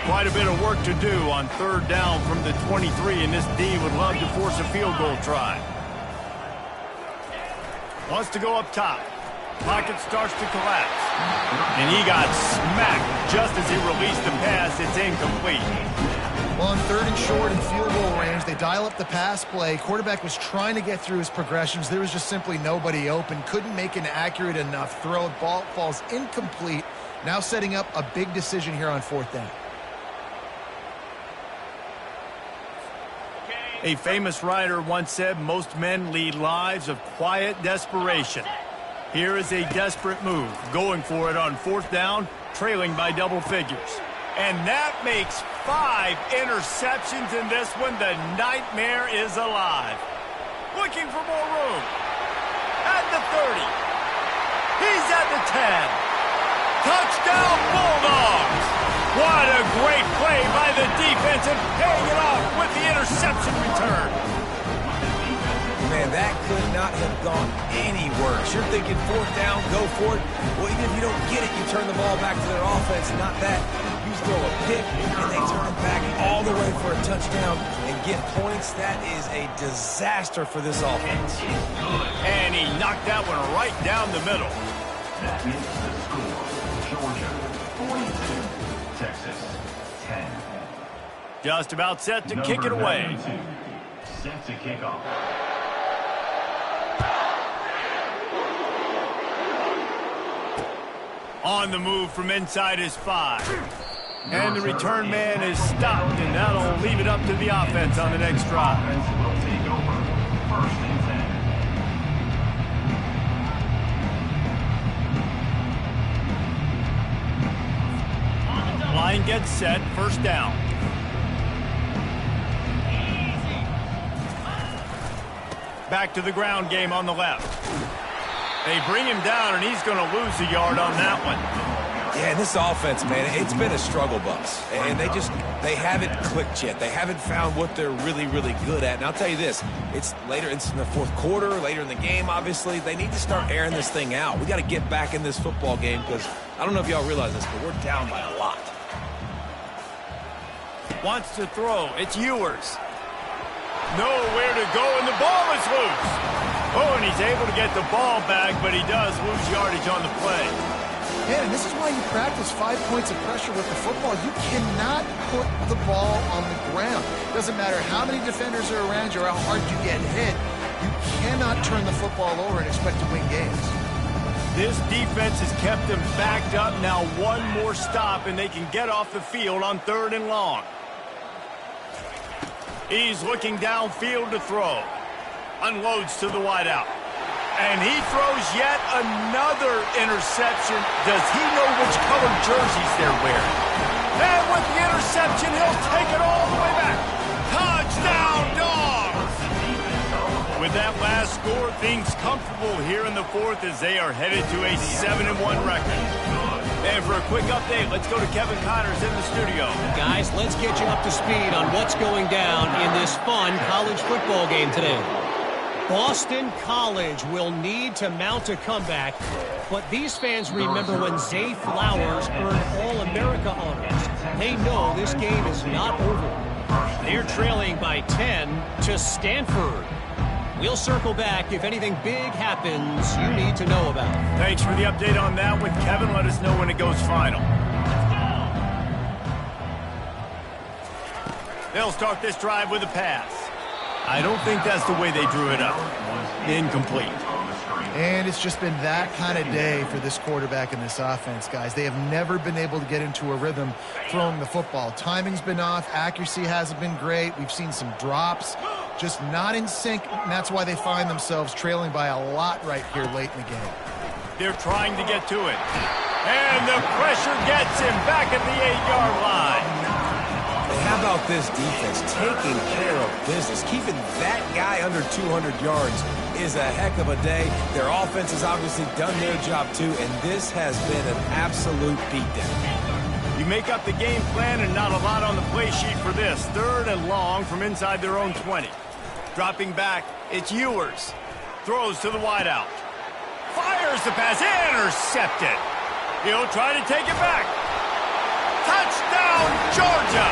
Quite a bit of work to do on third down from the 23, and this D would love to force a field goal try. Wants to go up top. Pocket starts to collapse. And he got smacked just as he released the pass. It's incomplete. Well, on third and short and field goal range, they dial up the pass play. Quarterback was trying to get through his progressions. There was just simply nobody open. Couldn't make an accurate enough throw. Ball falls incomplete. Now setting up a big decision here on fourth down. A famous writer once said, most men lead lives of quiet desperation. Here is a desperate move, going for it on fourth down, trailing by double figures. And that makes 5 interceptions in this one. The nightmare is alive. Looking for more room. At the 30. He's at the 10. Touchdown Bulldogs! What a great play by the defense and paying it off with the interception return. Man, that could not have gone any worse. You're thinking fourth down, go for it. Well, even if you don't get it, you turn the ball back to their offense. Not that. You throw a pick, and they turn it back all the way for a touchdown and get points. That is a disaster for this offense. And he knocked that one right down the middle. That is the score. Georgia 42, Texas 10. Just about set to kick it away. 92, set to kick off. On the move from inside his 5. And the return man is stopped, and that'll leave it up to the offense on the next drive. Offense will take over. First and 10. Line gets set, first down. Back to the ground game on the left. They bring him down, and he's going to lose a yard on that one. Yeah, and this offense, man, it's been a struggle bus. And they haven't clicked yet. They haven't found what they're really, really good at. And I'll tell you this, it's in the fourth quarter, later in the game, obviously. They need to start airing this thing out. We got to get back in this football game because I don't know if y'all realize this, but we're down by a lot. Wants to throw. It's Ewers. Nowhere to go, and the ball is loose. Oh, and he's able to get the ball back, but he does lose yardage on the play. Yeah, and this is why you practice 5 points of pressure with the football. You cannot put the ball on the ground. Doesn't matter how many defenders are around you or how hard you get hit. You cannot turn the football over and expect to win games. This defense has kept them backed up. Now one more stop, and they can get off the field on third and long. He's looking downfield to throw. Unloads to the wideout. And he throws yet another interception. Does he know which color jerseys they're wearing? And with the interception, he'll take it all the way back. Touchdown, Dogs! With that last score, things comfortable here in the fourth as they are headed to a 7-1 record. And for a quick update, let's go to Kevin Connors in the studio. Guys, let's get you up to speed on what's going down in this fun college football game today. Boston College will need to mount a comeback, but these fans remember when Zay Flowers earned All-America honors. They know this game is not over. They're trailing by 10 to Stanford. We'll circle back if anything big happens you need to know about. Thanks for the update on that one, Kevin. Let us know when it goes final. They'll start this drive with a pass. I don't think that's the way they drew it up. Incomplete. And it's just been that kind of day for this quarterback and this offense, guys. They have never been able to get into a rhythm throwing the football. Timing's been off. Accuracy hasn't been great. We've seen some drops, just not in sync, and that's why they find themselves trailing by a lot right here late in the game. They're trying to get to it. And the pressure gets him back at the 8-yard line. How about this defense taking care of business? Keeping that guy under 200 yards is a heck of a day. Their offense has obviously done their job too, and this has been an absolute beatdown. You make up the game plan and not a lot on the play sheet for this. 3rd and long from inside their own 20. Dropping back, it's Ewers. Throws to the wideout. Fires the pass, intercepted. He'll try to take it back. Touchdown, Georgia!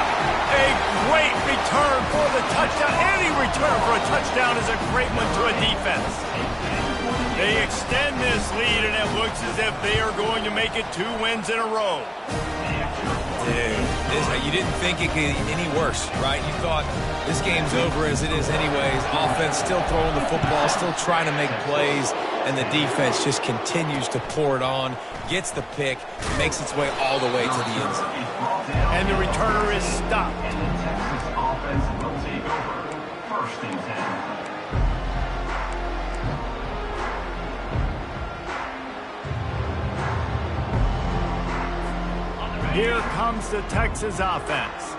A great return for the touchdown. Any return for a touchdown is a great one to a defense. They extend this lead, and it looks as if they are going to make it 2 wins in a row. Dude, you didn't think it could get any worse, right? You thought this game's over as it is anyways. Offense still throwing the football, still trying to make plays, and the defense just continues to pour it on, gets the pick, makes its way all the way to the end zone. And the returner is stopped. Texas offense will take over. 1st and 10. Here comes the Texas offense.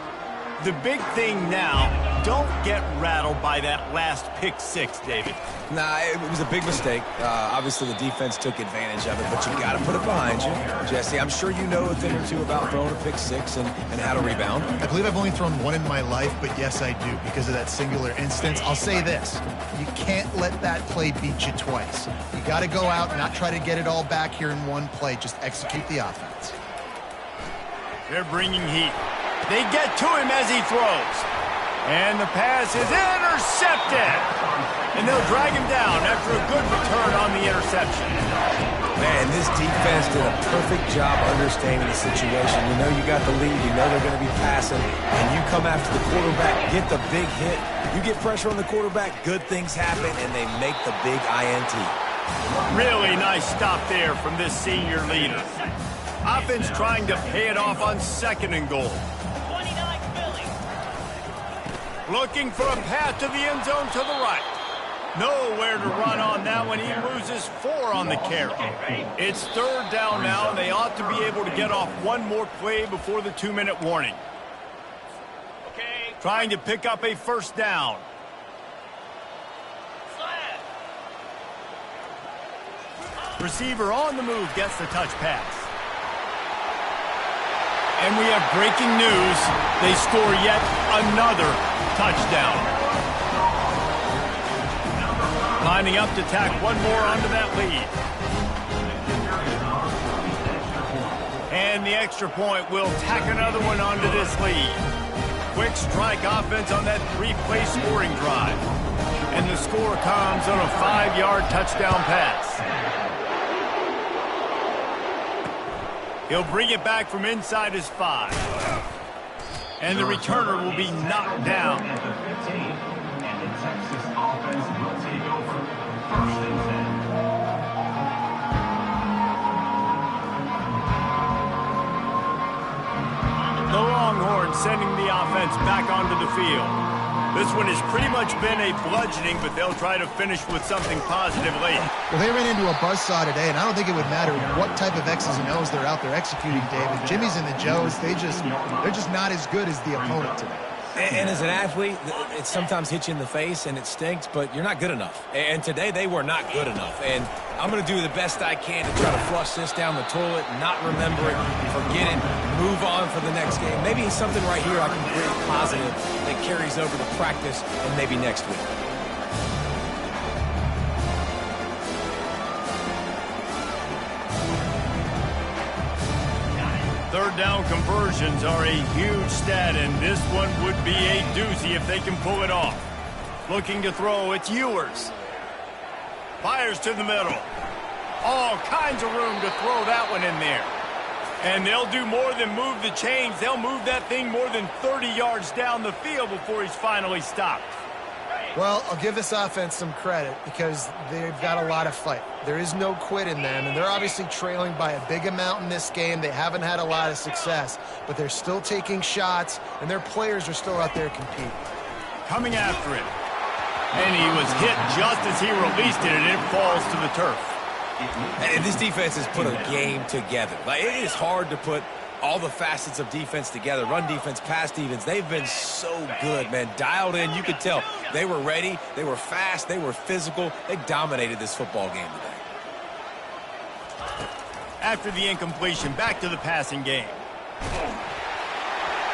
The big thing now, don't get rattled by that last pick 6, David. Nah, it was a big mistake. Obviously, the defense took advantage of it, but you got to put it behind you. Jesse, I'm sure you know a thing or two about throwing a pick 6 and how to rebound. I believe I've only thrown one in my life, but yes, I do, because of that singular instance. I'll say this. You can't let that play beat you twice. You got to go out and not try to get it all back here in one play. Just execute the offense. They're bringing heat. They get to him as he throws. And the pass is intercepted. And they'll drag him down after a good return on the interception. Man, this defense did a perfect job understanding the situation. You know you got the lead. You know they're going to be passing. And you come after the quarterback, get the big hit. You get pressure on the quarterback, good things happen, and they make the big INT. Really nice stop there from this senior leader. Offense trying to pay it off on 2nd and goal. Looking for a path to the end zone to the right. Nowhere to run on that one. He loses 4 on the carry. It's 3rd down now, and they ought to be able to get off one more play before the 2-minute warning. Trying to pick up a 1st down. Receiver on the move gets the touch pass. And we have breaking news. They score yet another touchdown. Lining up to tack one more onto that lead. And the extra point will tack another one onto this lead. Quick strike offense on that 3-play scoring drive. And the score comes on a 5-yard touchdown pass. He'll bring it back from inside his 5. And the returner will be knocked down. At the 15, and the Texas offense will take over. 1st and 10. The Longhorns sending the offense back onto the field. This one has pretty much been a bludgeoning, but they'll try to finish with something positive late. Well, they ran into a buzzsaw today, and I don't think it would matter what type of X's and O's they're out there executing, David. Jimmy's and the Joes, they're just not as good as the opponent today. And as an athlete, it sometimes hits you in the face and it stinks, but you're not good enough. And today they were not good enough. And I'm going to do the best I can to try to flush this down the toilet, not remember it, forget it, move on for the next game. Maybe something right here I can create positive that carries over to practice and maybe next week. Third down conversions are a huge stat, and this one would be a doozy if they can pull it off. Looking to throw, it's Ewers. Fires to the middle. All kinds of room to throw that one in there. And they'll do more than move the chains. They'll move that thing more than 30 yards down the field before he's finally stopped. Well, I'll give this offense some credit because they've got a lot of fight. There is no quit in them, and they're obviously trailing by a big amount in this game. They haven't had a lot of success, but they're still taking shots, and their players are still out there competing. Coming after it. And he was hit just as he released it, and it falls to the turf. And this defense has put a game together. Like, it is hard to put all the facets of defense together. Run defense, pass defense. They've been so good, man. Dialed in. You could tell they were ready. They were fast. They were physical. They dominated this football game today. After the incompletion, back to the passing game.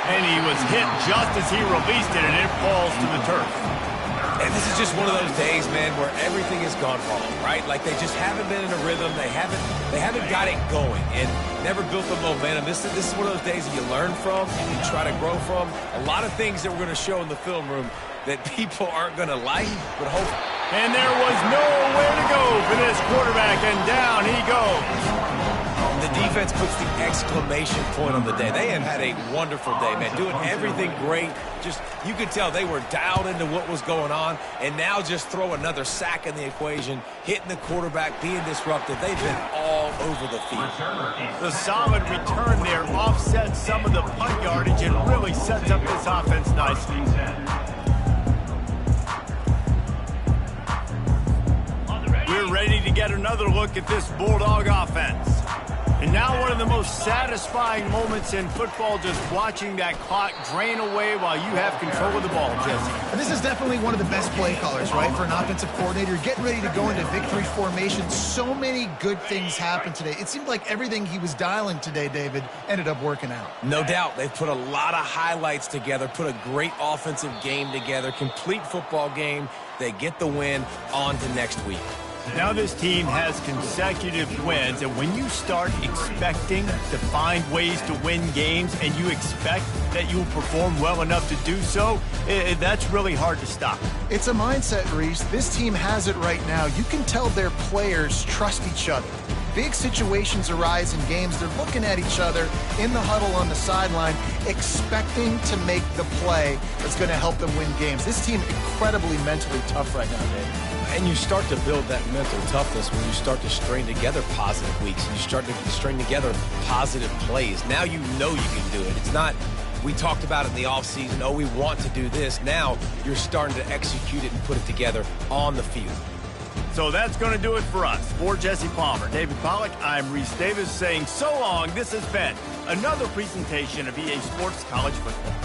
And he was hit just as he released it, and it falls to the turf. And this is just one of those days, man, where everything has gone wrong, right? Like they just haven't been in a rhythm. They haven't got it going and never built the momentum. This is one of those days that you learn from and you try to grow from. A lot of things that we're going to show in the film room that people aren't going to like, but hopefully. And there was nowhere to go for this quarterback, and down he goes. The defense puts the exclamation point on the day. They have had a wonderful day, man, doing everything great. Just, you could tell they were dialed into what was going on, and now just throw another sack in the equation, hitting the quarterback, being disruptive. They've been all over the field. The solid return there offsets some of the punt yardage and really sets up this offense nicely. We're ready to get another look at this Bulldog offense. And now one of the most satisfying moments in football, just watching that clock drain away while you have control of the ball, Jesse. And this is definitely one of the best play callers, right, for an offensive coordinator. Getting ready to go into victory formation. So many good things happened today. It seemed like everything he was dialing today, David, ended up working out. No doubt. They've put a lot of highlights together, put a great offensive game together, complete football game. They get the win on to next week. Now this team has consecutive wins, and when you start expecting to find ways to win games and you expect that you'll perform well enough to do so, that's really hard to stop. It's a mindset, Reese. This team has it right now. You can tell their players trust each other. Big situations arise in games. They're looking at each other in the huddle on the sideline, expecting to make the play that's going to help them win games. This team incredibly mentally tough right now, Dave. And you start to build that mental toughness when you start to string together positive weeks and you start to string together positive plays. Now you know you can do it. It's not, we talked about it in the offseason, oh, we want to do this. Now you're starting to execute it and put it together on the field. So that's going to do it for us. For Jesse Palmer, David Pollack, I'm Reese Davis saying so long. This has been another presentation of EA Sports College Football.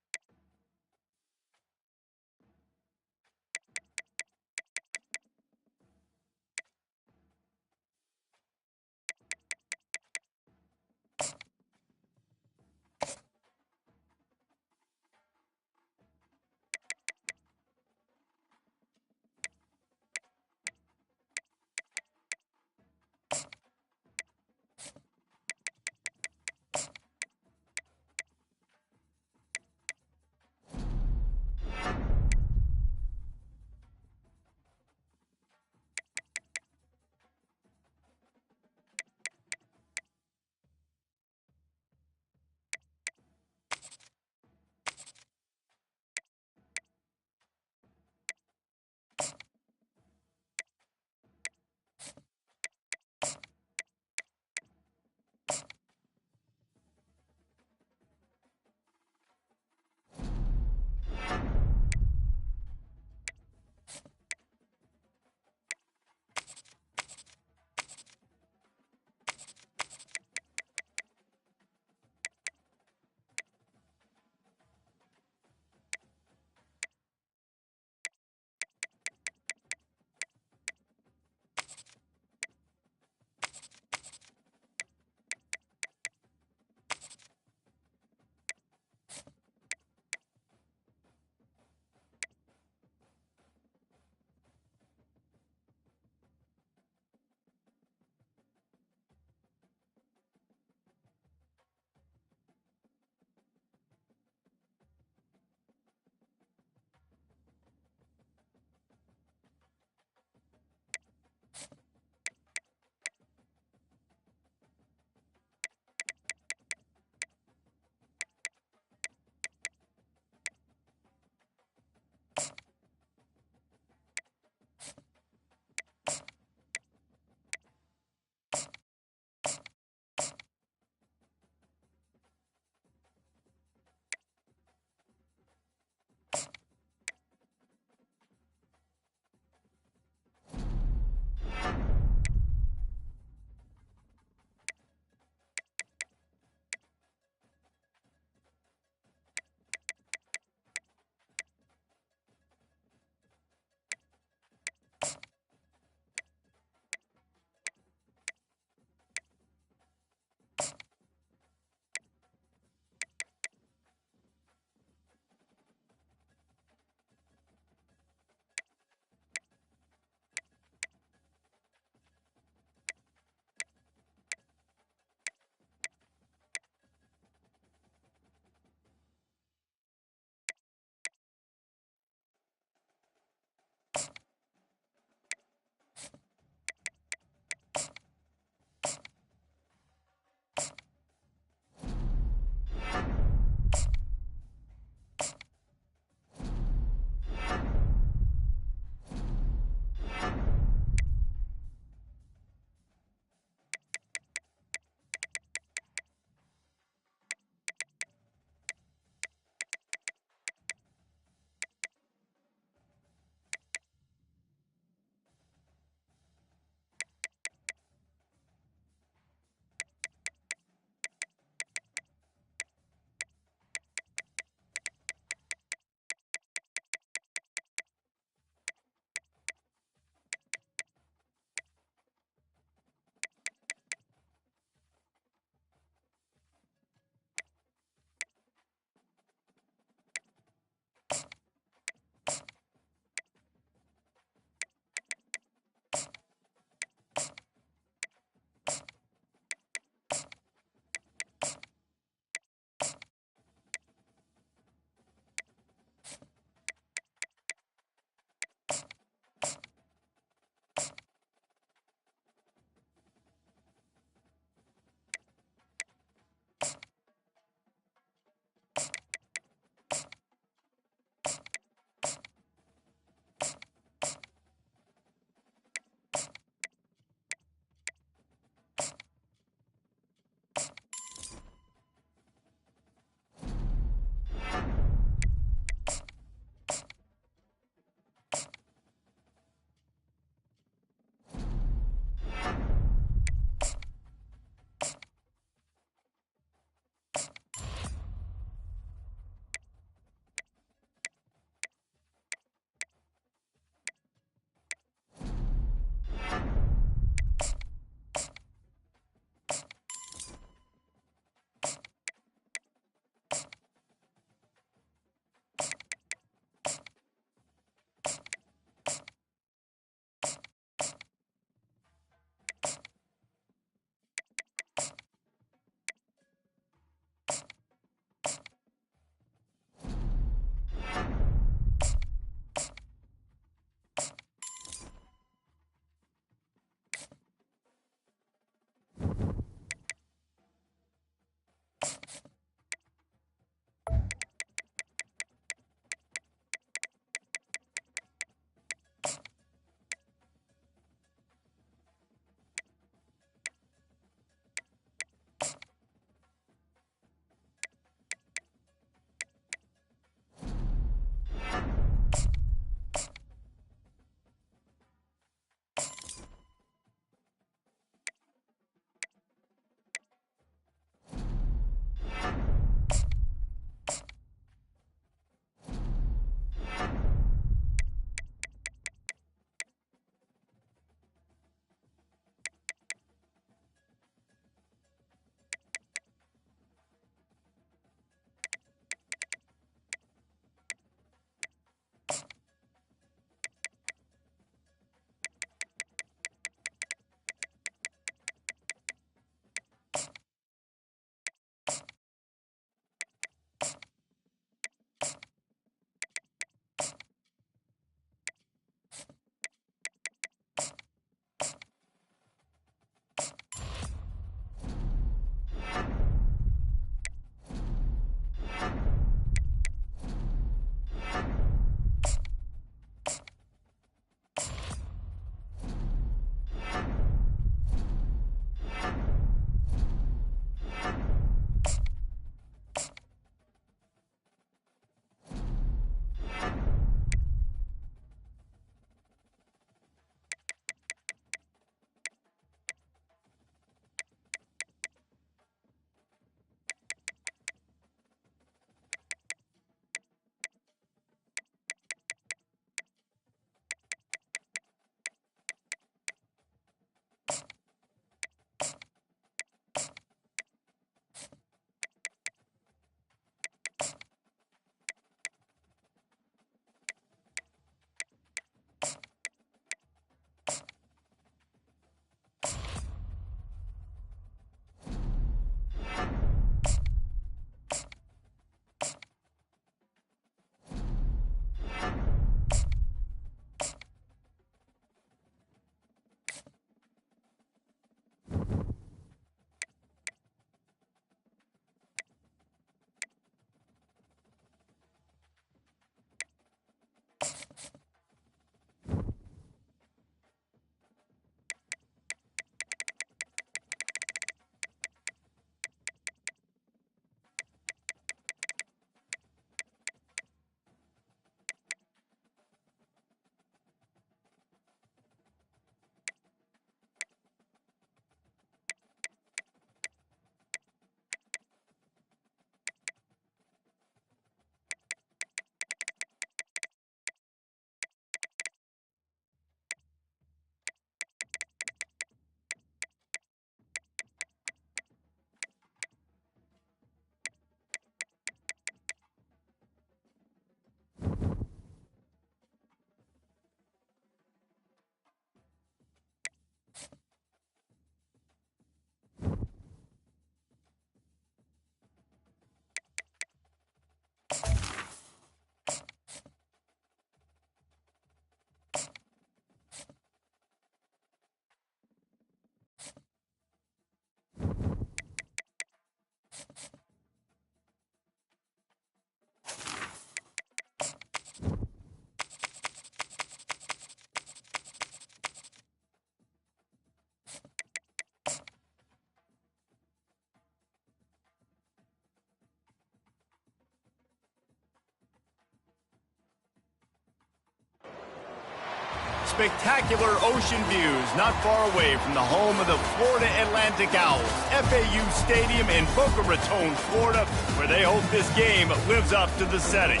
spectacular ocean views not far away from the home of the Florida Atlantic Owls, FAU Stadium in Boca Raton, Florida, where they hope this game lives up to the setting.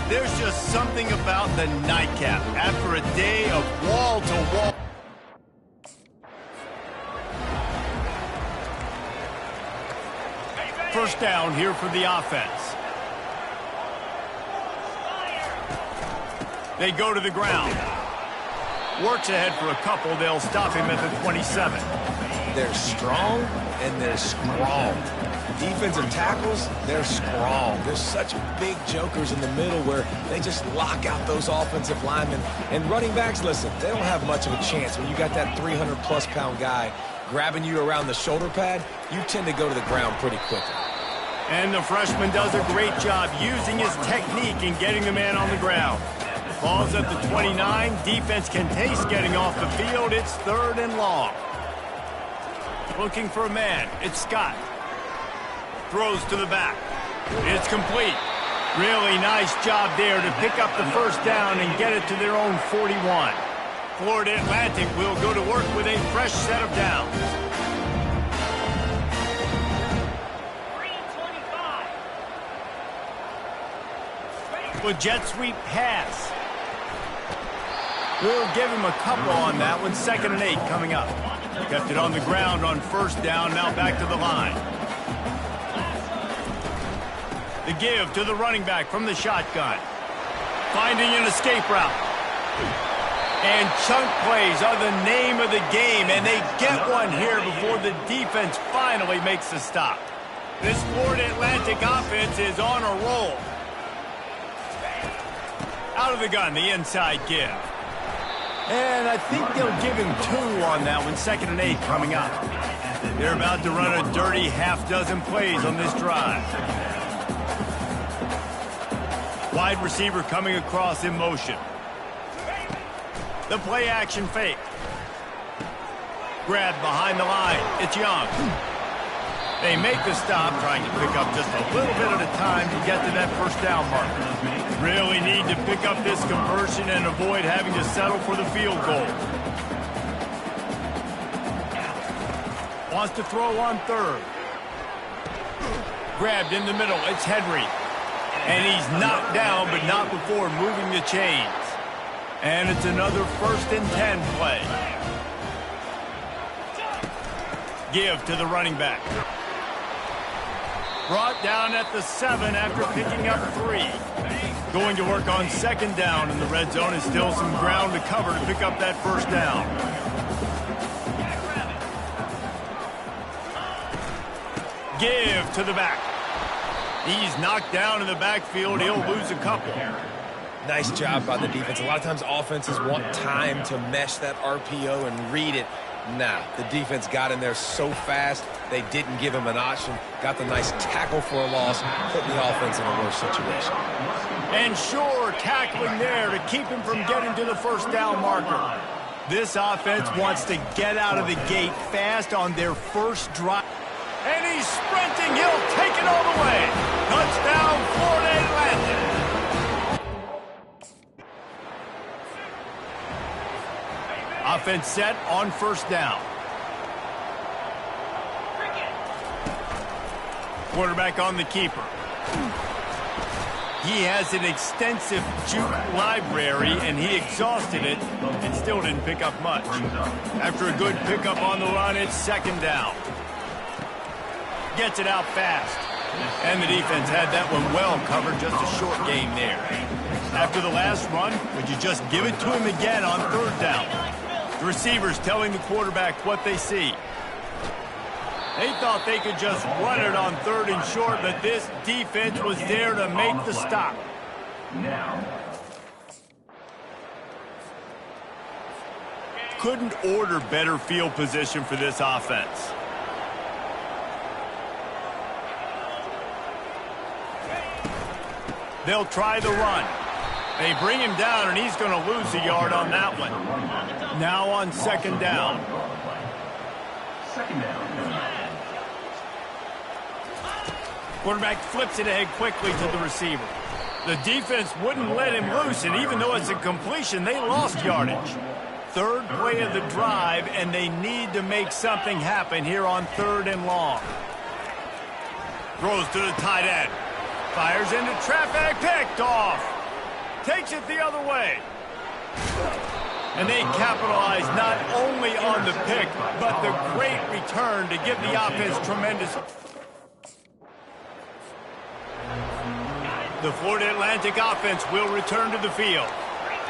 There's just something about the nightcap after a day of wall-to-wall. First down here for the offense. They go to the ground. Works ahead for a couple. They'll stop him at the 27. They're strong and they're strong. Defensive tackles, they're strong. There's such big jokers in the middle where they just lock out those offensive linemen. And running backs, listen, they don't have much of a chance. When you got that 300-plus pound guy grabbing you around the shoulder pad, you tend to go to the ground pretty quickly. And the freshman does a great job using his technique in getting the man on the ground. Ball's at the 29. Defense can taste getting off the field. It's 3rd and long. Looking for a man. It's Scott. Throws to the back. It's complete. Really nice job there to pick up the first down and get it to their own 41. Florida Atlantic will go to work with a fresh set of downs. With jet sweep pass. We'll give him a couple on that one. 2nd and 8 coming up. Kept it on the ground on first down. Now back to the line. The give to the running back from the shotgun. Finding an escape route. And chunk plays are the name of the game, and they get one here before the defense finally makes the stop. This Florida Atlantic offense is on a roll. Out of the gun, the inside give. And I think they'll give him 2 on that one. 2nd and 8 coming up. They're about to run a dirty half-dozen plays on this drive. Wide receiver coming across in motion. The play action fake. Grab behind the line. It's Young. They make the stop, trying to pick up just a little bit at a time to get to that first down marker. Really need to pick up this conversion and avoid having to settle for the field goal. Wants to throw on 3rd. Grabbed in the middle. It's Henry. And he's knocked down, but not before moving the chains. And it's another 1st and 10 play. Give to the running back. Brought down at the 7 after picking up 3. Going to work on 2nd down in the red zone. Is still some ground to cover to pick up that first down. Give to the back. He's knocked down in the backfield. He'll lose a couple. Nice job by the defense. A lot of times offenses want time to mesh that RPO and read it. Nah, the defense got in there so fast, they didn't give him an option. Got the nice tackle for a loss, put the offense in a worse situation. And sure, tackling there to keep him from getting to the first down marker. This offense wants to get out of the gate fast on their first drive. And he's sprinting. He'll take it all the way. Touchdown, Florida Atlantic. Offense set on first down. Quarterback on the keeper. He has an extensive juke library, and he exhausted it and still didn't pick up much. After a good pickup on the run, it's 2nd down. Gets it out fast. And the defense had that one well covered, just a short gain there. After the last run, would you just give it to him again on 3rd down? The receivers telling the quarterback what they see. They thought they could just run it on 3rd and short, but this defense was there to make the stop. Couldn't order better field position for this offense. They'll try the run. They bring him down, and he's going to lose a yard on that one. Now on 2nd down. Quarterback flips it ahead quickly to the receiver. The defense wouldn't let him loose, and even though it's a completion, they lost yardage. third play of the drive, and they need to make something happen here on 3rd and long. Throws to the tight end. Fires into traffic, picked off. Takes it the other way. And they capitalize not only on the pick, but the great return to give the offense tremendous. The Florida Atlantic offense will return to the field.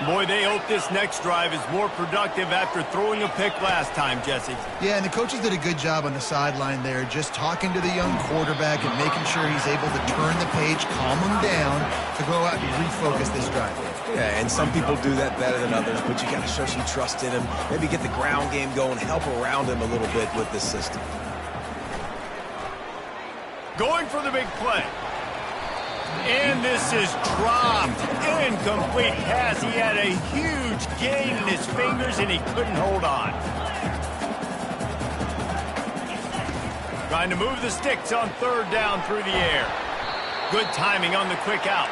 Boy, they hope this next drive is more productive after throwing a pick last time, Jesse. Yeah, and the coaches did a good job on the sideline there, just talking to the young quarterback and making sure he's able to turn the page, calm him down, to go out and refocus this drive. Yeah, and some people do that better than others, but you got to show some trust in him. Maybe get the ground game going, help around him a little bit with this system. Going for the big play. And this is dropped. Incomplete pass. He had a huge gain in his fingers, and he couldn't hold on. Trying to move the sticks on 3rd down through the air. Good timing on the quick out.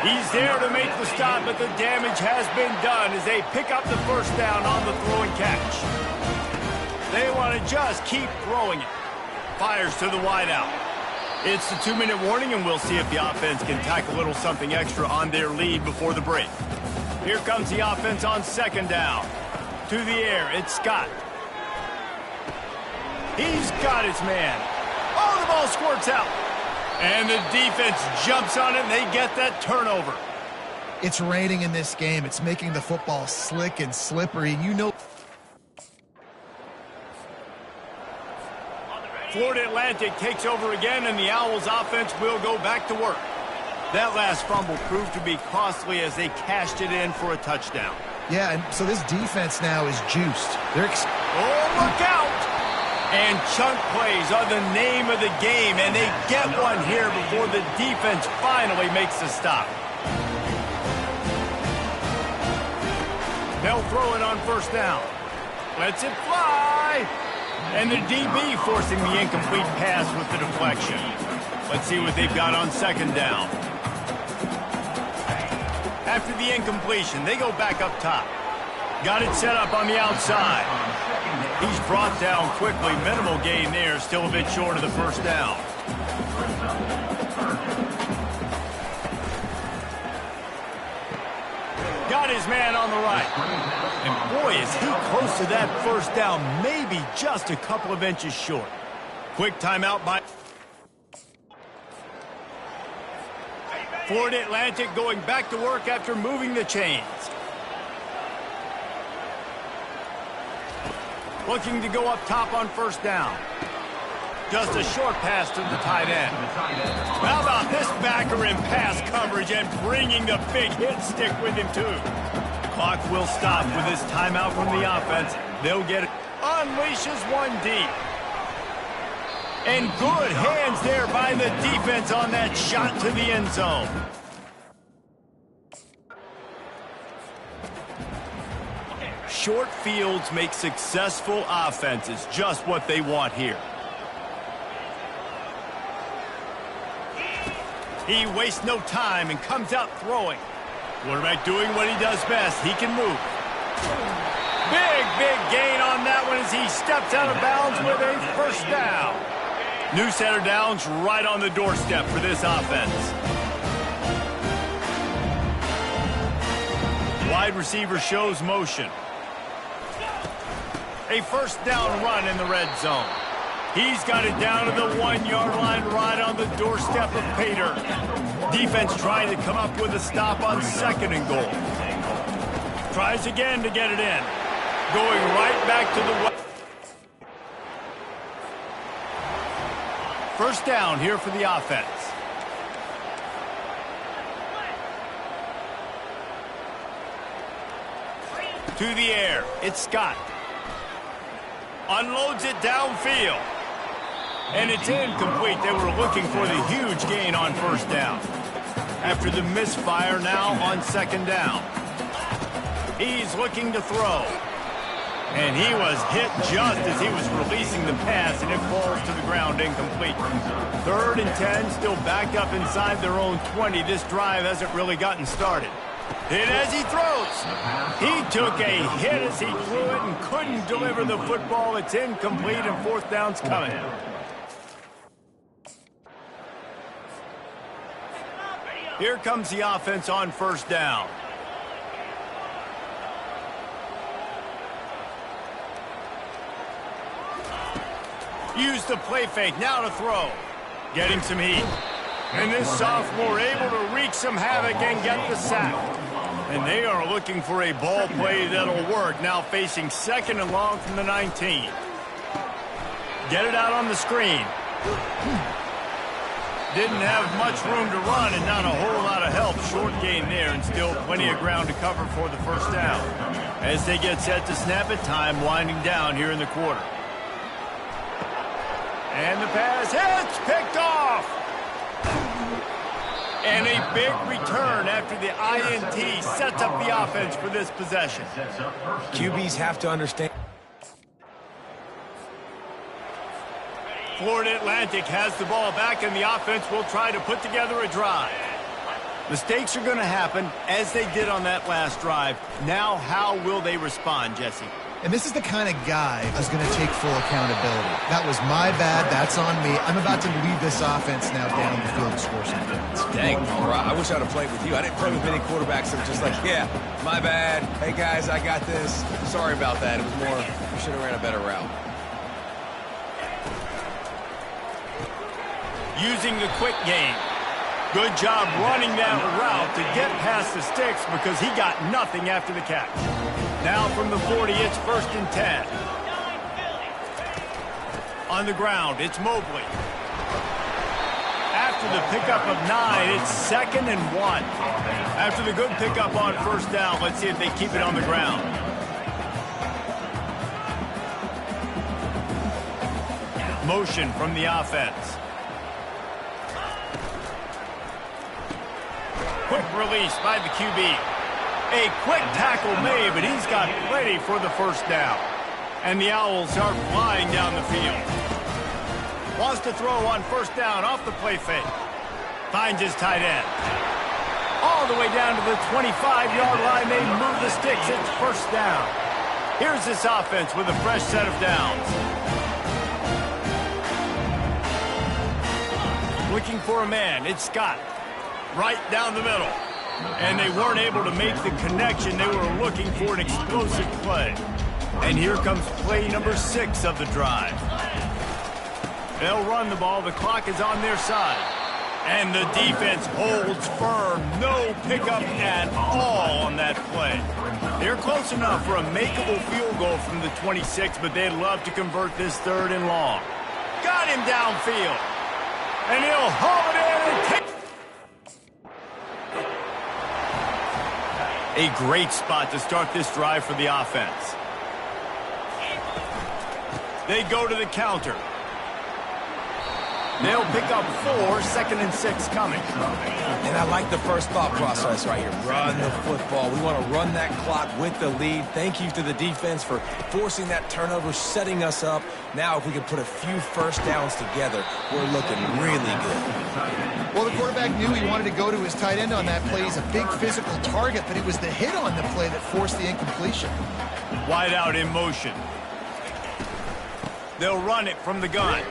He's there to make the stop, but the damage has been done as they pick up the 1st down on the throw and catch. They want to just keep throwing it. Fires to the wideout. It's the 2-minute warning, and we'll see if the offense can tack a little something extra on their lead before the break. Here comes the offense on 2nd down. To the air, it's Scott. He's got his man. Oh, the ball squirts out. And the defense jumps on it, and they get that turnover. It's raining in this game. It's making the football slick and slippery. You know, Florida Atlantic takes over again, and the Owls offense will go back to work. That last fumble proved to be costly as they cashed it in for a touchdown. yeah, and so this defense now is juiced. Oh, look out! And chunk plays are the name of the game, and they get one here before the defense finally makes a stop. They'll throw it on 1st down. Lets it fly! And the DB forcing the incomplete pass with the deflection. Let's see what they've got on 2nd down. After the incompletion, they go back up top. Got it set up on the outside. He's brought down quickly. Minimal gain there, still a bit short of the 1st down. Got his man on the right. And boy, is he close to that 1st down, maybe just a couple of inches short. Quick timeout by Florida Atlantic going back to work after moving the chains. Looking to go up top on 1st down. Just a short pass to the tight end. How about this backer in pass coverage and bringing the big hit stick with him too. Clock will stop with this timeout from the offense. They'll get it. Unleashes one deep. And good hands there by the defense on that shot to the end zone. Short fields make successful offenses just what they want here. He wastes no time and comes out throwing. Quarterback doing what he does best. He can move. Big gain on that one as he steps out of bounds with a 1st down. New set of downs right on the doorstep for this offense. Wide receiver shows motion. A 1st down run in the red zone. He's got it down to the 1-yard line right on the doorstep of Pater. Defense trying to come up with a stop on 2nd and goal. Tries again to get it in. Going right back to the 1st down here for the offense. To the air, it's Scott. Unloads it downfield. And it's incomplete. They were looking for the huge gain on 1st down. After the misfire, now on 2nd down. He's looking to throw. And he was hit just as he was releasing the pass, and it falls to the ground incomplete. 3rd and 10, still backed up inside their own 20. This drive hasn't really gotten started. Hit as he throws. He took a hit as he threw it and couldn't deliver the football. It's incomplete and fourth down's coming. Here comes the offense on first down. Use the play fake, now to throw. Getting some heat. And this sophomore able to wreak some havoc and get the sack. And they are looking for a ball play that'll work. Now facing second and long from the 19. Get it out on the screen. Didn't have much room to run and not a whole lot of help. Short gain there and still plenty of ground to cover for the first down. As they get set to snap it, time winding down here in the quarter. And the pass hits, picked off. And a big return after the INT sets up the offense for this possession. QBs have to understand. Florida Atlantic has the ball back, and the offense will try to put together a drive. Mistakes are going to happen, as they did on that last drive. Now, how will they respond, Jesse? And this is the kind of guy who's going to take full accountability. That was my bad. That's on me. I'm about to lead this offense now down the field to score some points. Dang, I wish I would have played with you. I didn't play with many quarterbacks that were just like, yeah, my bad. Hey, guys, I got this. Sorry about that. It was more, we should have ran a better route. Using the quick game. Good job running that route to get past the sticks because he got nothing after the catch. Now from the 40, it's 1st and 10. On the ground, it's Mobley. After the pickup of 9, it's 2nd and 1. After the good pickup on first down, let's see if they keep it on the ground. Motion from the offense. Quick release by the QB. A quick tackle made, but he's got plenty for the first down. And the Owls are flying down the field. Wants to throw on first down off the play fake. Finds his tight end. All the way down to the 25-yard line. They move the sticks. It's first down. Here's this offense with a fresh set of downs. Looking for a man. It's Scott. Right down the middle. And they weren't able to make the connection. They were looking for an explosive play. And here comes play number 6 of the drive. They'll run the ball. The clock is on their side. And the defense holds firm. No pickup at all on that play. They're close enough for a makeable field goal from the 26, but they'd love to convert this 3rd and long. Got him downfield. And he'll haul it in and take. A great spot to start this drive for the offense. They go to the counter. They'll pick up 4, 2nd and 6 coming. And I like the first thought process right here. Run the football. We want to run that clock with the lead. Thank you to the defense for forcing that turnover, setting us up. Now, if we can put a few first downs together, we're looking really good. Well, the quarterback knew he wanted to go to his tight end on that play. He's a big physical target, but it was the hit on the play that forced the incompletion. Wide out in motion. They'll run it from the gun.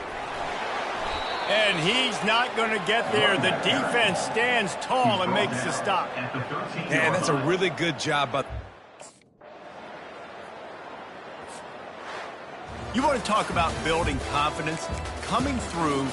And he's not going to get there. The defense stands tall and makes the stop. And that's a really good job. But you want to talk about building confidence? Coming through